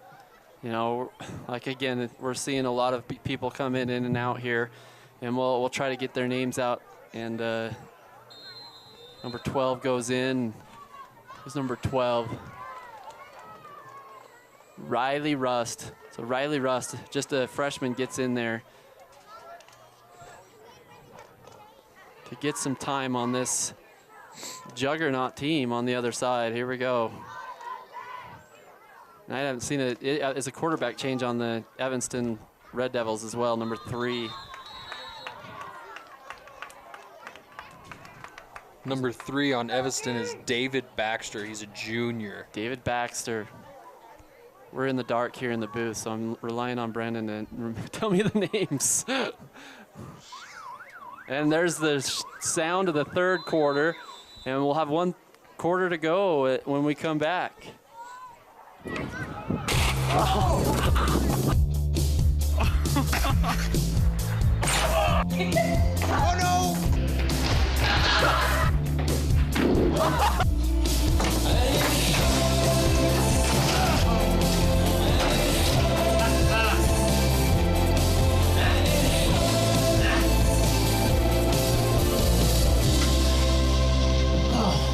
You know, like again, we're seeing a lot of people come in and out here, and we'll try to get their names out. And number 12 goes in. Who's number 12? Riley Rust. So Riley Rust, just a freshman, gets in there to get some time on this juggernaut team on the other side. Here we go. And I haven't seen it as a quarterback change on the Evanston Red Devils as well, number 3. Number 3 on Evanston is David Baxter. He's a junior. David Baxter. We're in the dark here in the booth, so I'm relying on Brandon to tell me the names. And there's the sound of the third quarter, and we'll have 1 quarter to go when we come back. Oh no!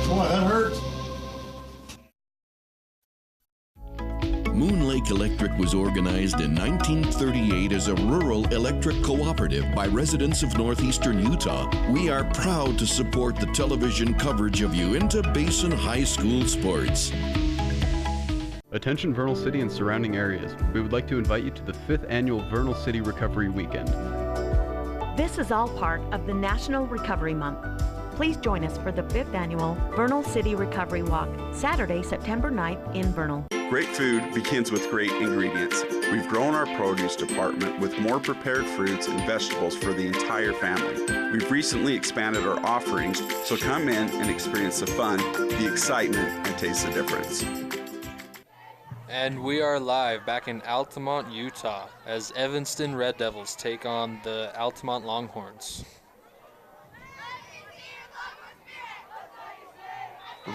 Boy, that hurts. Moon Lake Electric was organized in 1938 as a rural electric cooperative by residents of northeastern Utah. We are proud to support the television coverage of Uinta Basin High School sports. Attention Vernal City and surrounding areas. We would like to invite you to the 5th annual Vernal City Recovery Weekend. This is all part of the National Recovery Month. Please join us for the 5th annual Vernal City Recovery Walk, Saturday, September 9th in Vernal. Great food begins with great ingredients. We've grown our produce department with more prepared fruits and vegetables for the entire family. We've recently expanded our offerings, so come in and experience the fun, the excitement, and taste the difference. And we are live back in Altamont, Utah, as Evanston Red Devils take on the Altamont Longhorns.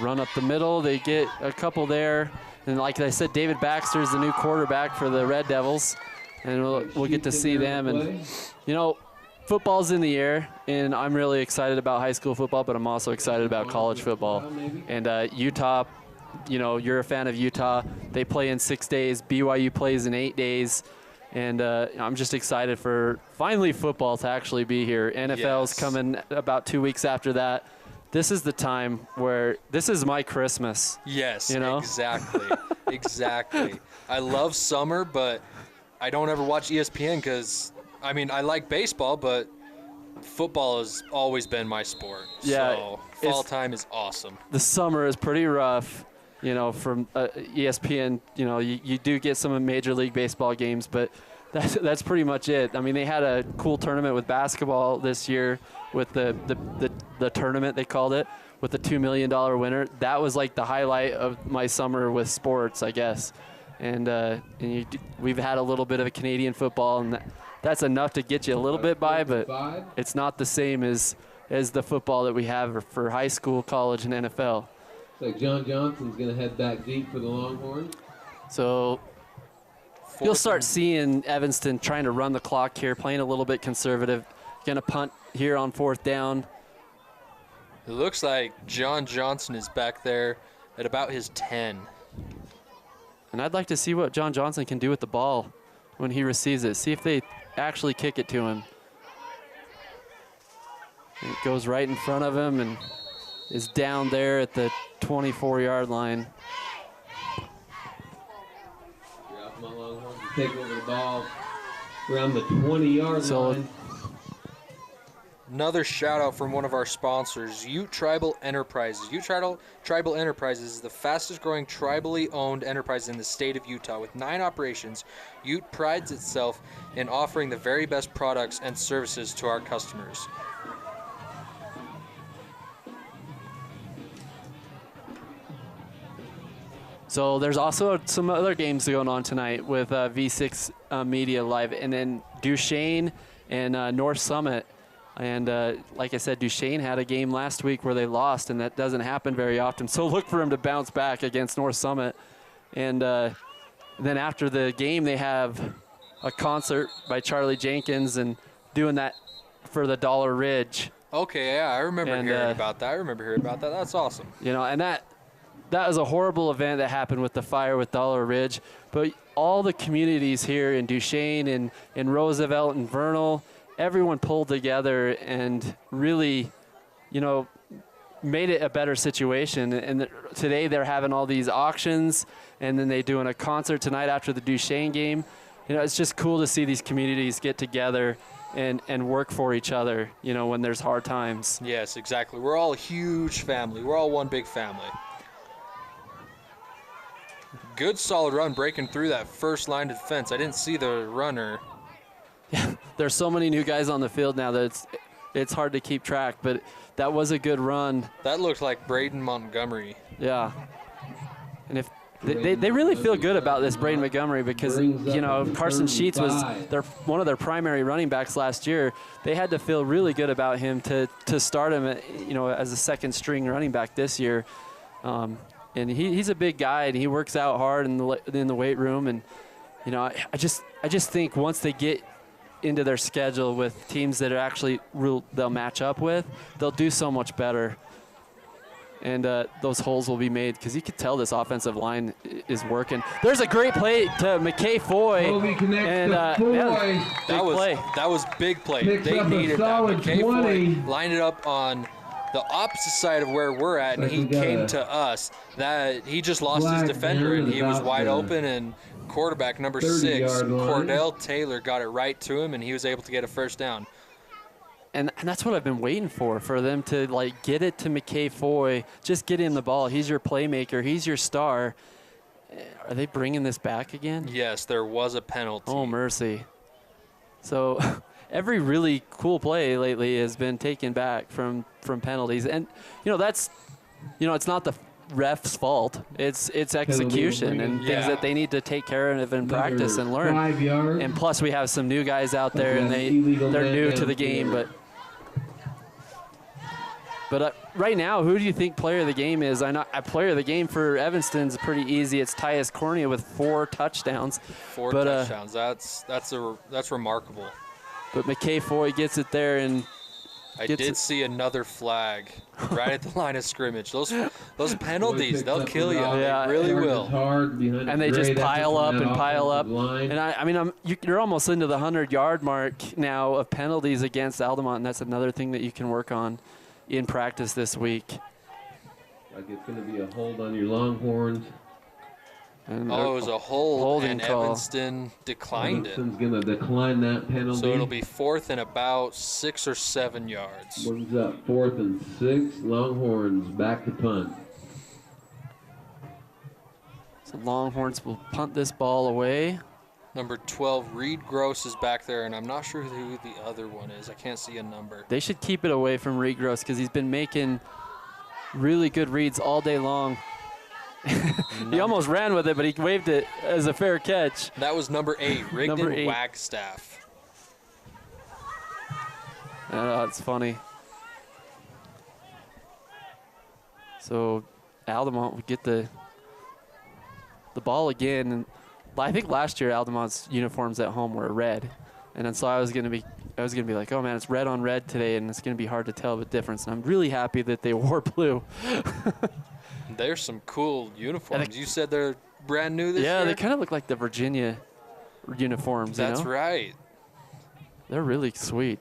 Run up the middle, they get a couple there. And like I said, David Baxter is the new quarterback for the Red Devils. And we'll get to see them. And, you know, football's in the air, and I'm really excited about high school football, but I'm also excited about college football. And Utah, you know, you're a fan of Utah. They play in 6 days. BYU plays in 8 days. And I'm just excited for finally football to actually be here. NFL's coming about 2 weeks after that. This is the time where this is my Christmas. Yes, you know? Exactly. Exactly. I love summer, but I don't ever watch ESPN because, I mean, I like baseball, but football has always been my sport. Yeah, so fall time is awesome. The summer is pretty rough, you know, from ESPN. You know, you do get some Major League Baseball games, but that's pretty much it. I mean, they had a cool tournament with basketball this year with the tournament, they called it, with the $2 million winner. That was like the highlight of my summer with sports, I guess. And we've had a little bit of a Canadian football, and that's enough to get you a little bit by, but it's not the same as the football that we have for high school, college, and NFL. Looks like John Johnson's going to head back deep for the Longhorns. So you'll start seeing Evanston trying to run the clock here, playing a little bit conservative. Going to punt here on 4th down. It looks like John Johnson is back there at about his 10. And I'd like to see what John Johnson can do with the ball when he receives it. See if they actually kick it to him. And it goes right in front of him and is down there at the 24-yard line. Longhorns take over the ball around the 20-yard line. Another shout out from one of our sponsors, Ute Tribal Enterprises. Ute Tribal Enterprises is the fastest growing tribally owned enterprise in the state of Utah. With 9 operations, Ute prides itself in offering the very best products and services to our customers. So there's also some other games going on tonight with V6 Media Live, and then Duchesne and North Summit. And like I said, Duchesne had a game last week where they lost, and that doesn't happen very often. So look for them to bounce back against North Summit. And then after the game, they have a concert by Charlie Jenkins and doing that for the Dollar Ridge. Okay, yeah, I remember hearing about that. That's awesome. You know, and that was a horrible event that happened with the fire with Dollar Ridge. But all the communities here in Duchesne and in Roosevelt and Vernal, everyone pulled together and really, you know, made it a better situation. And today they're having all these auctions, and then they're doing a concert tonight after the Duchesne game. You know, it's just cool to see these communities get together and work for each other, you know, when there's hard times. Yes, exactly. We're all a huge family. We're all one big family. Good solid run breaking through that first line of defense. I didn't see the runner. Yeah, there's so many new guys on the field now that it's hard to keep track, but that was a good run. That looked like Braden Montgomery. Yeah. And if they really feel good about this Braden Montgomery, because, you know, Carson Sheets was one of their primary running backs last year. They had to feel really good about him to start him, you know, as a second string running back this year. And he's a big guy, and he works out hard in the weight room. And, you know, I just think once they get into their schedule with teams that are actually they'll match up with, they'll do so much better. And those holes will be made, because you could tell this offensive line is working. There's a great play to McKay Foy. And that was big play. They needed that. McKay Foy lined it up on the opposite side of where we're at, and he came to us. That he just lost his defender, and he was wide open, and quarterback number 6, Cordell Taylor, got it right to him, and he was able to get a first down. And that's what I've been waiting for them to, like, get it to McKay Foy, just get in the ball. He's your playmaker. He's your star. Are they bringing this back again? Yes, there was a penalty. Oh, mercy. So every really cool play lately has been taken back from penalties. And, you know, that's, you know, it's not the ref's fault. It's execution and things that they need to take care of in practice and learn. And plus we have some new guys out there, and they're new to the game, but right now, who do you think player of the game is? I know player of the game for Evanston's pretty easy. It's Tyus Cornea with 4 touchdowns. 4 touchdowns. That's remarkable. But McKay Foy gets it there, and I did see another flag right at the line of scrimmage. Those penalties, they'll kill you. Yeah, they really will. And they just pile up and pile up. And I mean, you're almost into the 100-yard mark now of penalties against Altamont, and that's another thing that you can work on in practice this week. Like it's going to be a hold on your Longhorns. And it was a hold, and call. Evanston declined Evanston's going to decline that penalty. So it'll be 4th and about 6 or 7 yards. One's up, 4th and 6. Longhorns back to punt. So Longhorns will punt this ball away. Number 12, Reed Gross, is back there, and I'm not sure who the other one is. I can't see a number. They should keep it away from Reed Gross, because he's been making really good reads all day long. He almost ran with it, but he waved it as a fair catch. That was number 8, Rigdon Number 8. Wagstaff. It's funny. So Altamont would get the ball again, and I think last year Altamont's uniforms at home were red, and then so I was gonna be like, oh man, it's red on red today, and it's gonna be hard to tell the difference. And I'm really happy that they wore blue. There's some cool uniforms. You said they're brand new this year? Yeah, they kind of look like the Virginia uniforms. That's right. They're really sweet.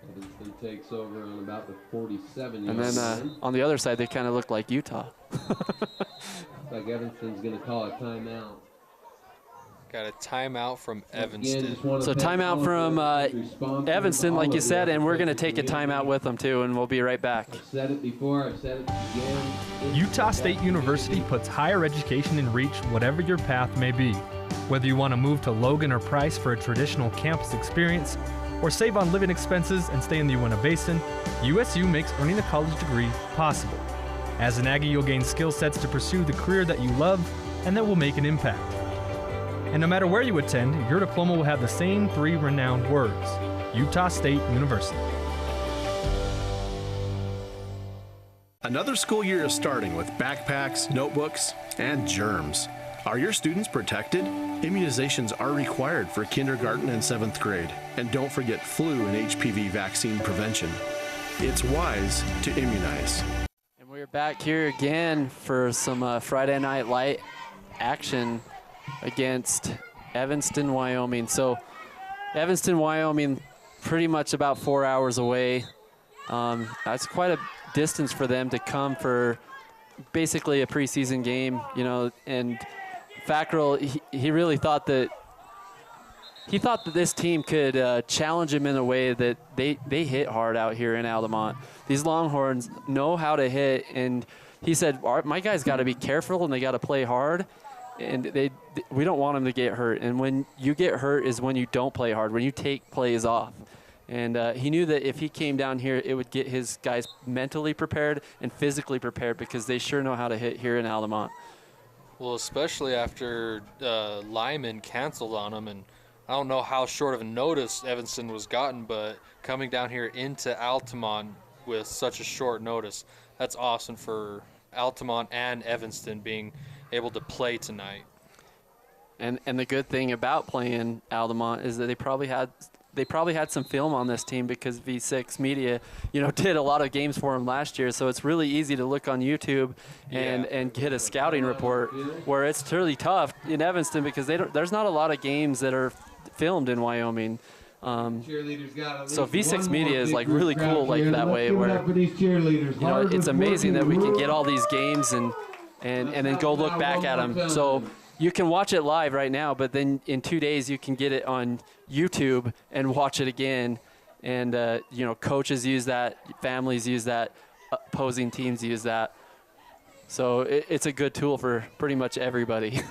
Evanston takes over on about the 47. And then on the other side, they kind of look like Utah. Like Evanston's going to call a timeout. Got a timeout from Evanston. So timeout from Evanston, like you said, and we're going to take a timeout with them too, and we'll be right back. I've said it before, I've said it again. Utah State University puts higher education in reach whatever your path may be. Whether you want to move to Logan or Price for a traditional campus experience, or save on living expenses and stay in the Uinta Basin, USU makes earning a college degree possible. As an Aggie, you'll gain skill sets to pursue the career that you love and that will make an impact. And no matter where you attend, your diploma will have the same 3 renowned words: Utah State University. Another school year is starting with backpacks, notebooks, and germs. Are your students protected? Immunizations are required for kindergarten and 7th grade. And don't forget flu and HPV vaccine prevention. It's wise to immunize. And we're back here again for some Friday Night Light action against Evanston, Wyoming. So Evanston, Wyoming, pretty much about 4 hours away. That's quite a distance for them to come for basically a preseason game, you know. And Fackrell, he really thought that this team could challenge him in a way that they hit hard out here in Altamont. These Longhorns know how to hit, and he said, my guys got to be careful and they got to play hard, and we don't want them to get hurt. And when you get hurt is when you don't play hard, when you take plays off. And he knew that if he came down here, it would get his guys mentally prepared and physically prepared, because they sure know how to hit here in Altamont. Well, especially after Lyman canceled on him, and I don't know how short of a notice Evanston was gotten, but coming down here into Altamont with such a short notice, that's awesome for Altamont and Evanston being able to play tonight. And the good thing about playing Altamont is that they probably had some film on this team, because V6 Media, did a lot of games for them last year. So it's really easy to look on YouTube and get a scouting report, where it's really tough in Evanston because there's not a lot of games that are filmed in Wyoming. So V6 Media is like really cool like that way, where it's amazing that we can get all these games and then go look back at them. So you can watch it live right now, but then in 2 days you can get it on YouTube and watch it again. And coaches use that, families use that, opposing teams use that. So it's a good tool for pretty much everybody.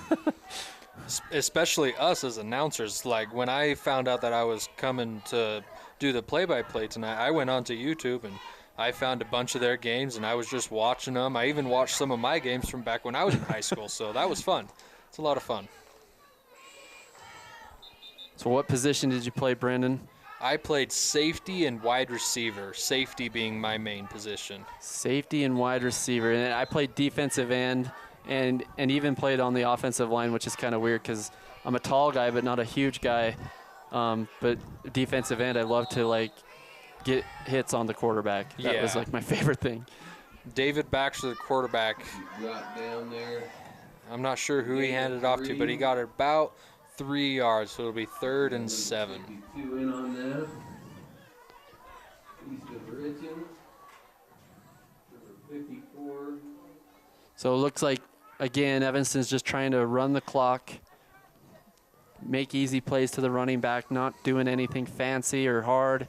Especially us as announcers. Like when I found out that I was coming to do the play-by-play tonight, I went onto YouTube and I found a bunch of their games and I was just watching them. I even watched some of my games from back when I was in high school, so that was fun. It's a lot of fun. So what position did you play, Brandon? I played safety and wide receiver, safety being my main position. Safety and wide receiver. And I played defensive end and even played on the offensive line, which is kind of weird because I'm a tall guy but not a huge guy. But defensive end, I love to get hits on the quarterback. That was my favorite thing. David Baxter, the quarterback. Got down there. I'm not sure who he handed it off to, but he got it about 3 yards, so it'll be 3rd and 7. 52 in on that. East of Richmond. Number 54. So it looks like, again, Evanston's just trying to run the clock, make easy plays to the running back, not doing anything fancy or hard.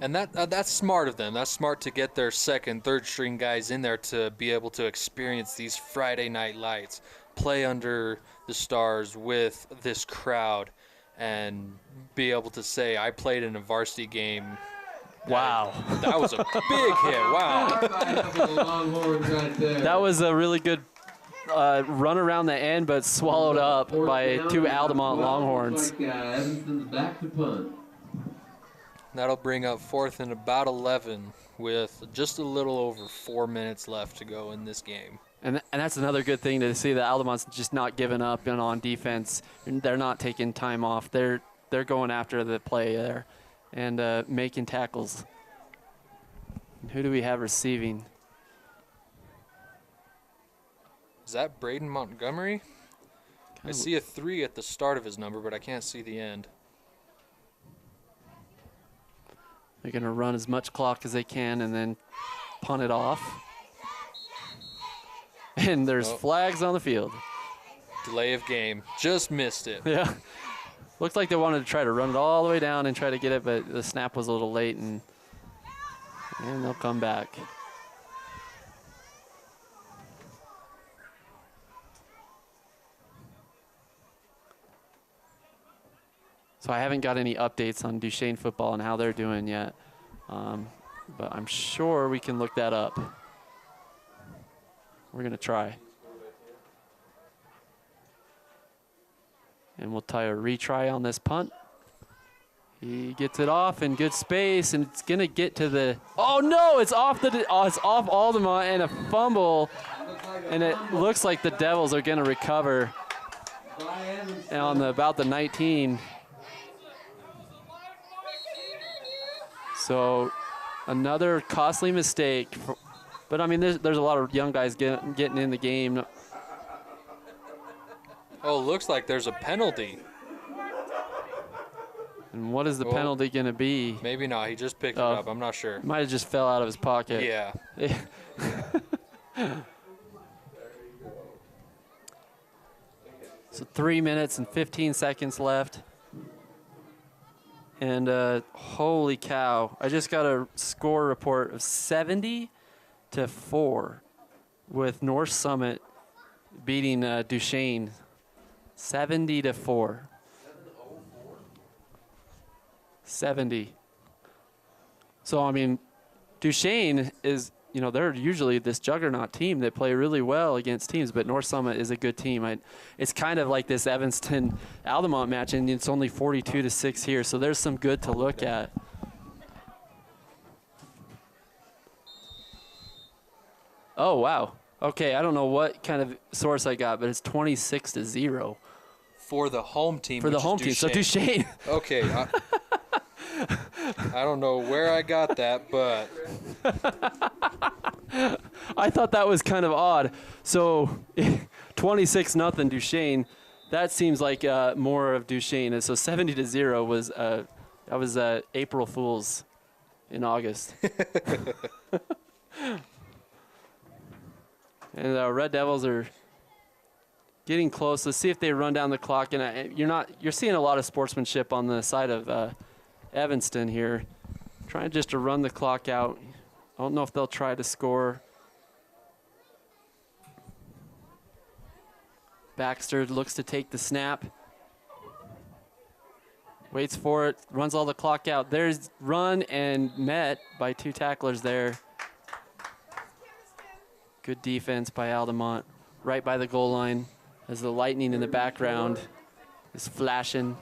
And that's smart of them. That's smart to get their second, third string guys in there to be able to experience these Friday night lights, play under the stars with this crowd, and be able to say, I played in a varsity game Wow. That was a big hit. Wow. That was a really good run around the end, but swallowed up by two Altamont Longhorns. Evanston's back to punt. That'll bring up 4th and about 11 with just a little over 4 minutes left to go in this game. And that's another good thing to see, that Altamont's just not giving up on defense. They're not taking time off. They're going after the play there and making tackles. And who do we have receiving? Is that Braden Montgomery? I see a 3 at the start of his number, but I can't see the end. They're going to run as much clock as they can and then punt it off. And there's flags on the field. Delay of game. Just missed it. Yeah. Looks like they wanted to try to run it all the way down and try to get it, but the snap was a little late, and they'll come back. So I haven't got any updates on Duchesne football and how they're doing yet, but I'm sure we can look that up. We're going to try. And we'll tie a retry on this punt. He gets it off in good space, and it's going to get to the, oh no, it's off it's off Altamont, and a fumble, and it looks like the Devils are going to recover on about the 19. So another costly mistake. But, I mean, there's a lot of young guys getting in the game. Oh, looks like there's a penalty. And what is the penalty going to be? Maybe not. He just picked it up. I'm not sure. Might have just fell out of his pocket. Yeah. So 3 minutes and 15 seconds left. And holy cow, I just got a score report of 70-4 with North Summit beating Duchesne 70-4. 70. So, I mean, Duchesne is, you know, they're usually this juggernaut team that play really well against teams, but North Summit is a good team. It's kind of like this Evanston Altamont match, and it's only 42-6 here, so there's some good to look at. Oh, wow. Okay, I don't know what kind of source I got, but it's 26-0. For the home team. For the home team, so Duchesne. Okay. I don't know where I got that, but I thought that was kind of odd. So 26-0 Duchesne. That seems like more of Duchesne. And so 70-0 was that was April Fool's in August. And Red Devils are getting close. Let's see if they run down the clock. And you're seeing a lot of sportsmanship on the side of Evanston here, trying just to run the clock out. I don't know if they'll try to score. Baxter looks to take the snap. Waits for it, runs all the clock out. There's run and met by two tacklers there. Good defense by Altamont, right by the goal line as the lightning in the background is flashing.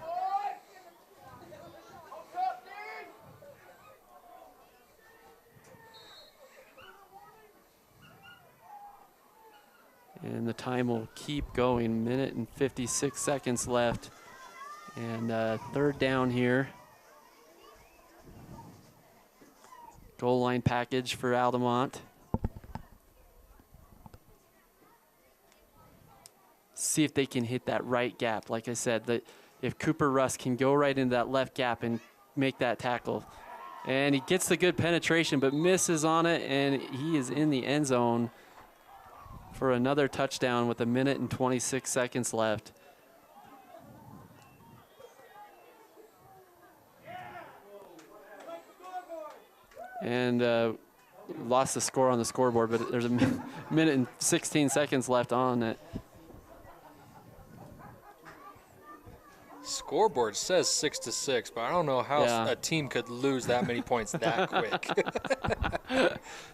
And the time will keep going. Minute and 56 seconds left. And third down here. Goal line package for Altamont. See if they can hit that right gap. Like I said, that if Cooper Russ can go right into that left gap and make that tackle. And he gets the good penetration, but misses on it, and he is in the end zone for another touchdown with 1 minute and 26 seconds left. And lost the score on the scoreboard, but there's a minute and 16 seconds left on it. Scoreboard says 6-6, but I don't know how a team could lose that many points that quick.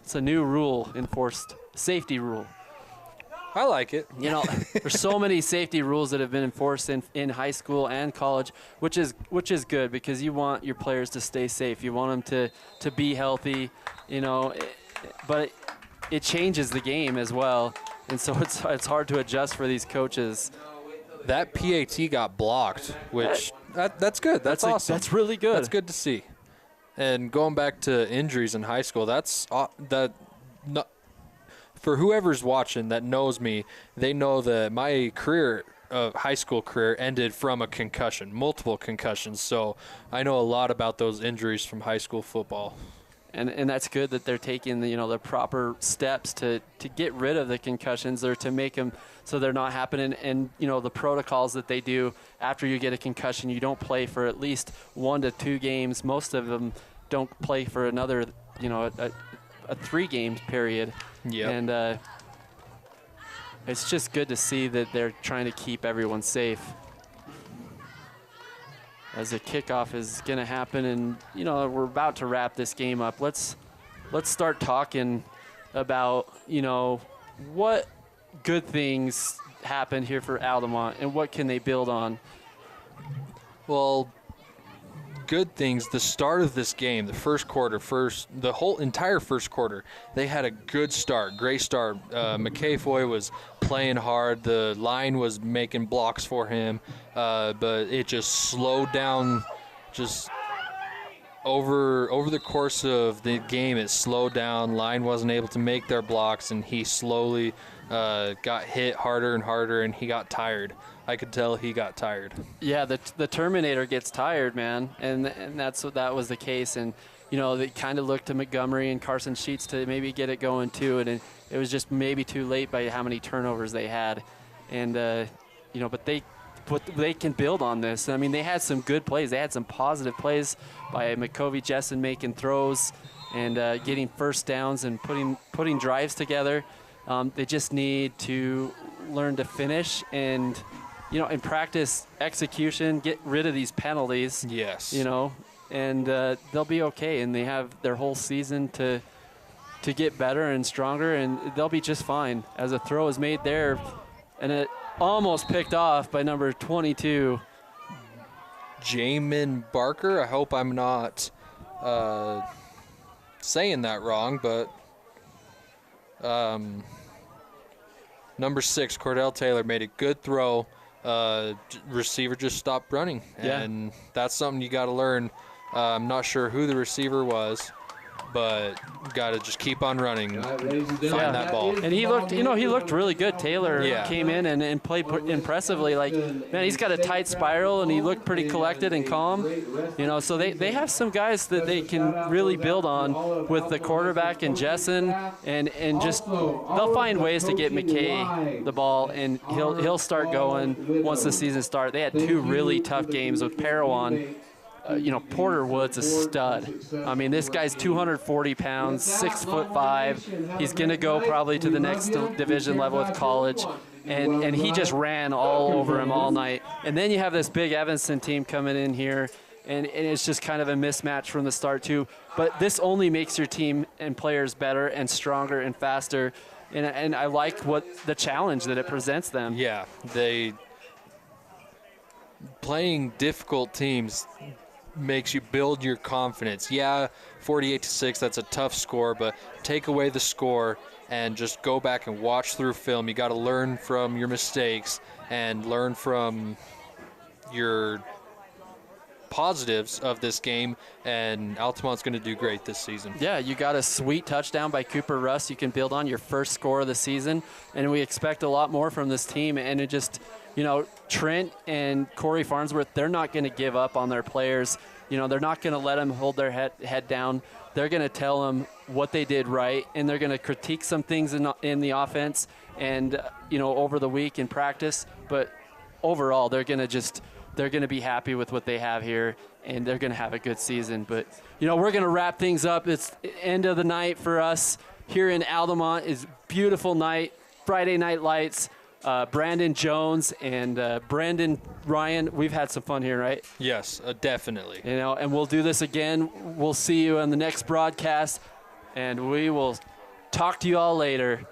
It's a new rule enforced, safety rule. I like it. You know, there's so many safety rules that have been enforced in high school and college, which is good because you want your players to stay safe. You want them to be healthy, you know, but it changes the game as well. And so it's hard to adjust for these coaches. That PAT got blocked, which that's good. That's awesome. That's really good. That's good to see. And going back to injuries in high school, for whoever's watching that knows me, they know that my high school career ended from a concussion, multiple concussions. So I know a lot about those injuries from high school football. And that's good that they're taking the proper steps to get rid of the concussions or to make them so they're not happening. And the protocols that they do after you get a concussion, you don't play for at least 1 to 2 games. Most of them don't play for another a 3 games period. Yeah. And it's just good to see that they're trying to keep everyone safe. As the kickoff is going to happen, and we're about to wrap this game up. Let's start talking about what good things happened here for Altamont and what can they build on. Well, good things. The start of this game, the first quarter, the whole entire first quarter, they had a good start, great start. McCafoy was playing hard. The line was making blocks for him, but it just slowed down. Just over the course of the game, it slowed down. Line wasn't able to make their blocks, and he slowly got hit harder and harder, and he got tired. I could tell he got tired. Yeah, the Terminator gets tired, man, and that was the case. And they kind of looked to Montgomery and Carson Sheets to maybe get it going too, and it was just maybe too late by how many turnovers they had. And but they can build on this. I mean, they had some good plays. They had some positive plays by McCovey Jessen making throws and getting first downs and putting drives together. They just need to learn to finish and in practice execution, get rid of these penalties. Yes. And they'll be okay. And they have their whole season to get better and stronger, and they'll be just fine. As a throw is made there, and it almost picked off by number 22. Jamin Barker. I hope I'm not saying that wrong, but number 6, Cordell Taylor, made a good throw. Receiver just stopped running, and that's something you got to learn. I'm not sure who the receiver was, but got to just keep on running, find that ball. And he looked really good. Taylor came in and played impressively. Like, man, he's got a tight spiral, and he looked pretty collected and calm. So they have some guys that they can really build on with the quarterback and Jessen, and just they'll find ways to get McKay the ball, and he'll start going once the season starts. They had 2 really tough games with Parowan. Porter Wood's a stud. I mean, this guy's 240 pounds, 6'5". He's going to go probably to the next division level with college. And he just ran all over him all night. And then you have this big Evanston team coming in here, and it's just kind of a mismatch from the start, too. But this only makes your team and players better and stronger and faster. And I like the challenge that it presents them. Yeah, playing difficult teams makes you build your confidence. Yeah, 48-6, that's a tough score, but take away the score and just go back and watch through film. You got to learn from your mistakes and learn from your positives of this game, and Altamont's going to do great this season. Yeah, you got a sweet touchdown by Cooper Russ. You can build on your first score of the season, and we expect a lot more from this team. And it just, Trent and Corey Farnsworth, they're not going to give up on their players. They're not going to let them hold their head down. They're going to tell them what they did right, and they're going to critique some things in the offense and, over the week in practice. But overall, they're going to be happy with what they have here, and they're going to have a good season. But, we're going to wrap things up. It's the end of the night for us here in Altamont. It's a beautiful night, Friday night lights. Brandon Jones and Brandon Ryan. We've had some fun here, right? Yes, definitely. You know, and we'll do this again. We'll see you on the next broadcast, and we will talk to you all later.